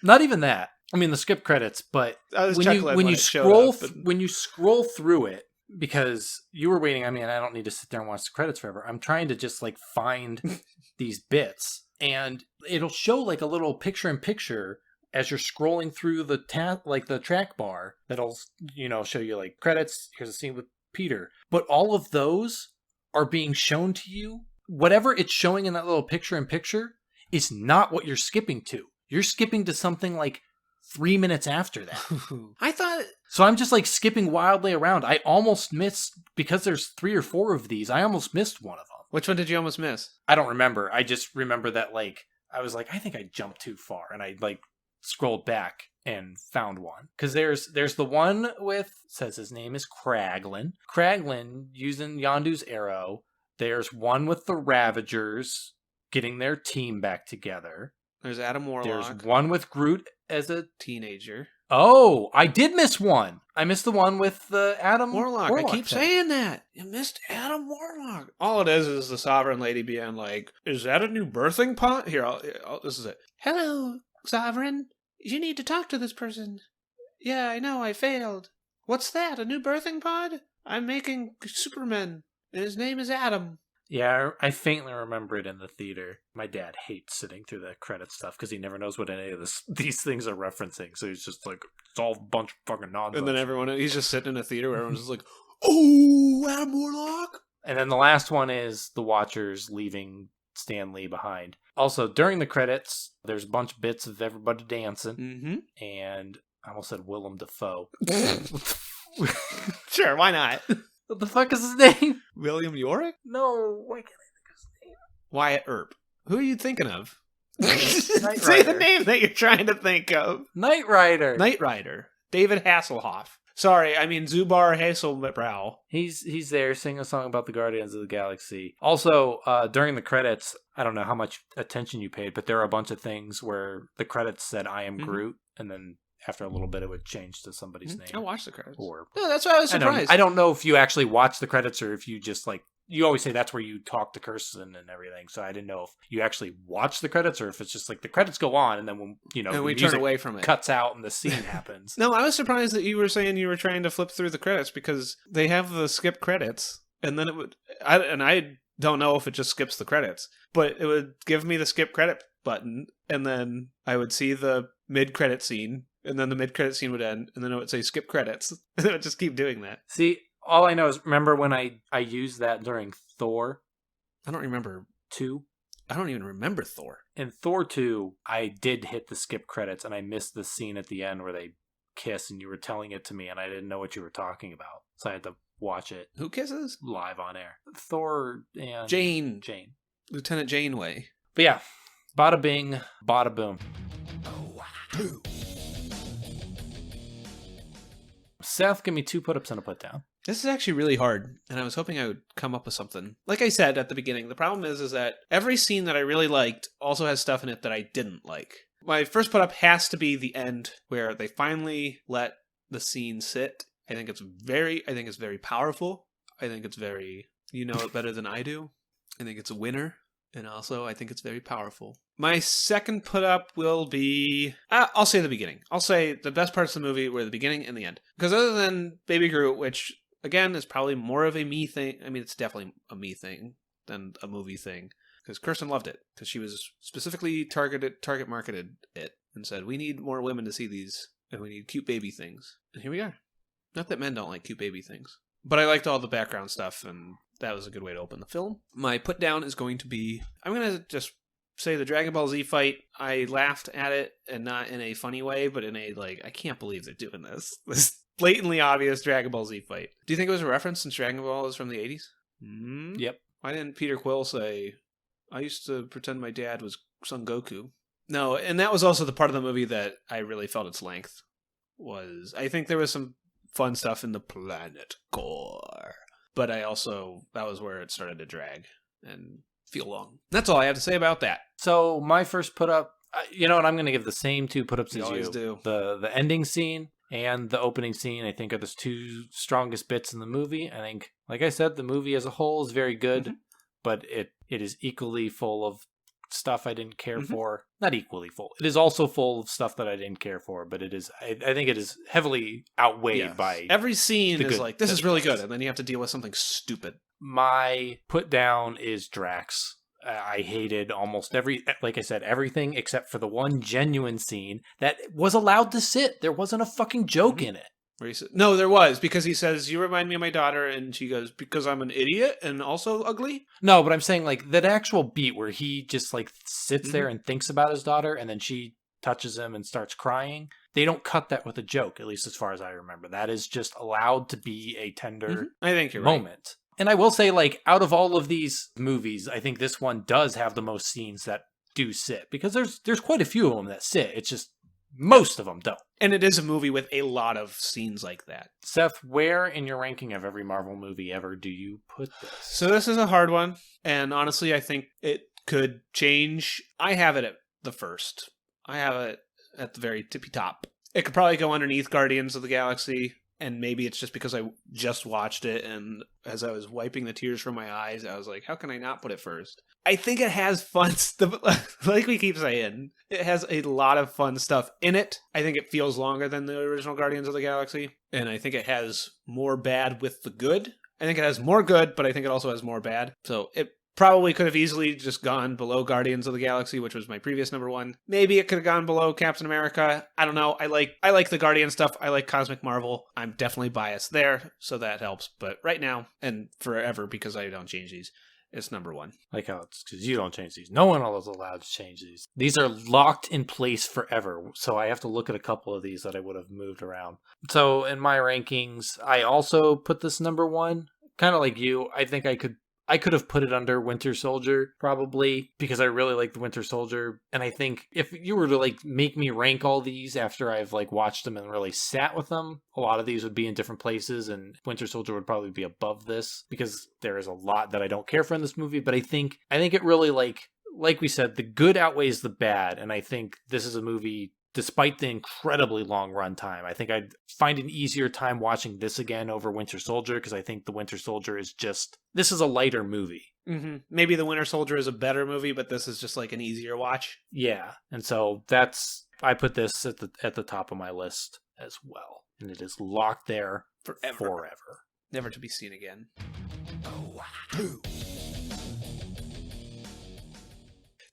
Not even that. I mean, the skip credits, but I was when chuckling you it showed up, but- when you scroll through it, because you were waiting. I mean, I don't need to sit there and watch the credits forever. I'm trying to just like find these bits, and it'll show like a little picture-in-picture as you're scrolling through the the track bar. That'll show you like credits. Here's a scene with Peter, but all of those are being shown to you. Whatever it's showing in that little picture-in-picture is not what you're skipping to. You're skipping to something like 3 minutes after that. I thought... So I'm just like skipping wildly around. I almost missed, because there's 3 or 4 of these, I almost missed one of them. Which one did you almost miss? I don't remember. I just remember that like, I was like, I think I jumped too far. And I like scrolled back and found one. Because there's the one with, says his name is Kraglin. Kraglin using Yondu's arrow. There's one with the Ravagers getting their team back together. There's Adam Warlock. There's one with Groot as a teenager. Oh, I did miss one. I missed the one with the Adam Warlock. I keep thing. saying that. You missed Adam Warlock. All it is the Sovereign Lady being like, is that a new birthing pod? Here, this is it. Hello, Sovereign. You need to talk to this person. Yeah, I know, I failed. What's that, a new birthing pod? I'm making Superman, and his name is Adam. Yeah, I faintly remember it in the theater. My dad hates sitting through the credit stuff because he never knows what any of these things are referencing. So he's just like, it's all a bunch of fucking nonsense. And then he's just sitting in a theater where everyone's just like, oh, Adam Warlock. And then the last one is the Watchers leaving Stan Lee behind. Also, during the credits, there's a bunch of bits of everybody dancing. Mm-hmm. And I almost said Willem Dafoe. Sure, why not? What the fuck is his name? William Yorick? No, why can't I think of his name? Wyatt Earp. Who are you thinking of? Knight Say the Rider. name that you're trying to think of. Knight Rider. Knight Rider. David Hasselhoff. Sorry, I mean Zubar Hasselbrow. He's there singing a song about the Guardians of the Galaxy. Also, during the credits, I don't know how much attention you paid, but there are a bunch of things where the credits said "I am Groot," and then after a little bit, it would change to somebody's name. I watched the credits. Or No, that's why I was surprised. I don't know if you actually watch the credits or if you just like. You always say that's where you talk to Kirsten and everything, so I didn't know if you actually watch the credits or if it's just like the credits go on and then when and we the turn music away from it. cuts out and the scene happens. No, I was surprised that you were saying you were trying to flip through the credits because they have the skip credits, and then it would. I don't know if it just skips the credits, but it would give me the skip credit button, and then I would see the mid-credit scene, and then the mid-credit scene would end, and then it would say skip credits, and it would just keep doing that. See, all I know is remember when I used that during Thor I don't remember 2? I don't even remember Thor. In Thor 2, I did hit the skip credits, and I missed the scene at the end where they kiss, and you were telling it to me, and I didn't know what you were talking about, so I had to watch it. Who kisses? Live on air. Thor and Jane. Lieutenant Janeway. But yeah, bada bing, bada boom. Seth, give me 2 put-ups and a put-down. This is actually really hard, and I was hoping I would come up with something. Like I said at the beginning, the problem is that every scene that I really liked also has stuff in it that I didn't like. My first put-up has to be the end, where they finally let the scene sit. I think it's very powerful. I think it's very, you know it better than I do. I think it's a winner, and also I think it's very powerful. My second put-up will be... I'll say the beginning. I'll say the best parts of the movie were the beginning and the end. Because other than Baby Groot, which, again, is probably more of a me thing. I mean, it's definitely a me thing than a movie thing. Because Kirsten loved it. Because she was specifically target marketed it. And said, we need more women to see these. And we need cute baby things. And here we are. Not that men don't like cute baby things. But I liked all the background stuff. And that was a good way to open the film. My put down is going to be... I'm going to just... say the Dragon Ball Z fight, I laughed at it, and not in a funny way, but in a, like, I can't believe they're doing this. This blatantly obvious Dragon Ball Z fight. Do you think it was a reference since Dragon Ball is from the 80s? Yep. Why didn't Peter Quill say, I used to pretend my dad was Son Goku? No, and that was also the part of the movie that I really felt its length. I think there was some fun stuff in the planet core, but that was where it started to drag and feel long. That's all I have to say about that. So my first put up, you know what? I'm going to give the same 2 put ups as you. Always do. The ending scene and the opening scene, I think, are the two strongest bits in the movie. I think, like I said, the movie as a whole is very good, but it is equally full of stuff I didn't care for. Not equally full. It is also full of stuff that I didn't care for, but it is. I think it is heavily outweighed by every scene is like, this is really good, does. and then you have to deal with something stupid. My put down is Drax. I hated almost like I said, everything except for the one genuine scene that was allowed to sit. There wasn't a fucking joke in it. Where he said, no, there was, because he says, you remind me of my daughter, and she goes, because I'm an idiot and also ugly? No, but I'm saying, like, that actual beat where he just, like, sits there and thinks about his daughter, and then she touches him and starts crying. They don't cut that with a joke, at least as far as I remember. That is just allowed to be a tender I think you're moment. Right. And I will say, like, out of all of these movies, I think this one does have the most scenes that do sit, because there's quite a few of them that sit. It's just most of them don't. And it is a movie with a lot of scenes like that. Seth, where in your ranking of every Marvel movie ever do you put this? So this is a hard one, and honestly, I think it could change. I have it at the first. I have it at the very tippy top. It could probably go underneath Guardians of the Galaxy, and maybe it's just because I just watched it, and as I was wiping the tears from my eyes, I was like, how can I not put it first? I think it has fun stuff, like we keep saying. It has a lot of fun stuff in it. I think it feels longer than the original Guardians of the Galaxy, and I think it has more bad with the good. I think it has more good, but I think it also has more bad. So it probably could have easily just gone below Guardians of the Galaxy, which was my previous number one. Maybe it could have gone below Captain America. I don't know. I like the Guardian stuff. I like Cosmic Marvel. I'm definitely biased there, so that helps. But right now, and forever, because I don't change these, it's number one. Like how it's because you don't change these. No one else is allowed to change these. These are locked in place forever. So I have to look at a couple of these that I would have moved around. So in my rankings, I also put this number one. Kind of like you. I think I could have put it under Winter Soldier, probably, because I really like the Winter Soldier. And I think if you were to, like, make me rank all these after I've, like, watched them and really sat with them, a lot of these would be in different places, and Winter Soldier would probably be above this, because there is a lot that I don't care for in this movie. But I think it really, like we said, the good outweighs the bad, and I think this is a movie, despite the incredibly long runtime, I think I'd find an easier time watching this again over Winter Soldier, because I think the Winter Soldier is just, this is a lighter movie. Mm-hmm. Maybe the Winter Soldier is a better movie, but this is just like an easier watch. Yeah, and so I put this at the top of my list as well, and it is locked there forever. Never to be seen again.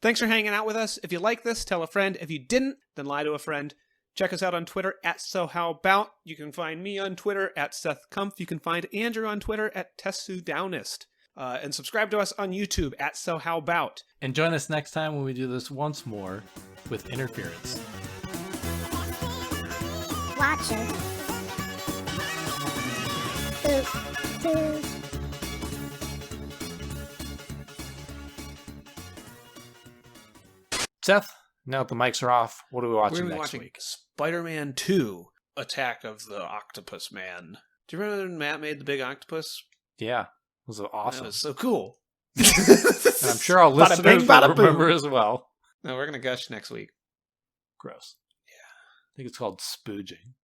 Thanks for hanging out with us. If you like this, tell a friend. If you didn't, then lie to a friend. Check us out on Twitter at SoHowAbout. You can find me on Twitter at SethKumpf. You can find Andrew on Twitter at TessuDownist. And subscribe to us on YouTube at SoHowAbout. And join us next time when we do this once more with Interference. Watcher. Boop. Seth, now that the mics are off, what are we We're watching going to be next watching week? Spider-Man 2, Attack of the Octopus Man. Do you remember when Matt made the big octopus? Yeah, it was awesome. That was so cool. And I'm sure our Bada bing, listeners bada will boom. remember as well. No, we're going to gush next week. Gross. Yeah. I think it's called spooging.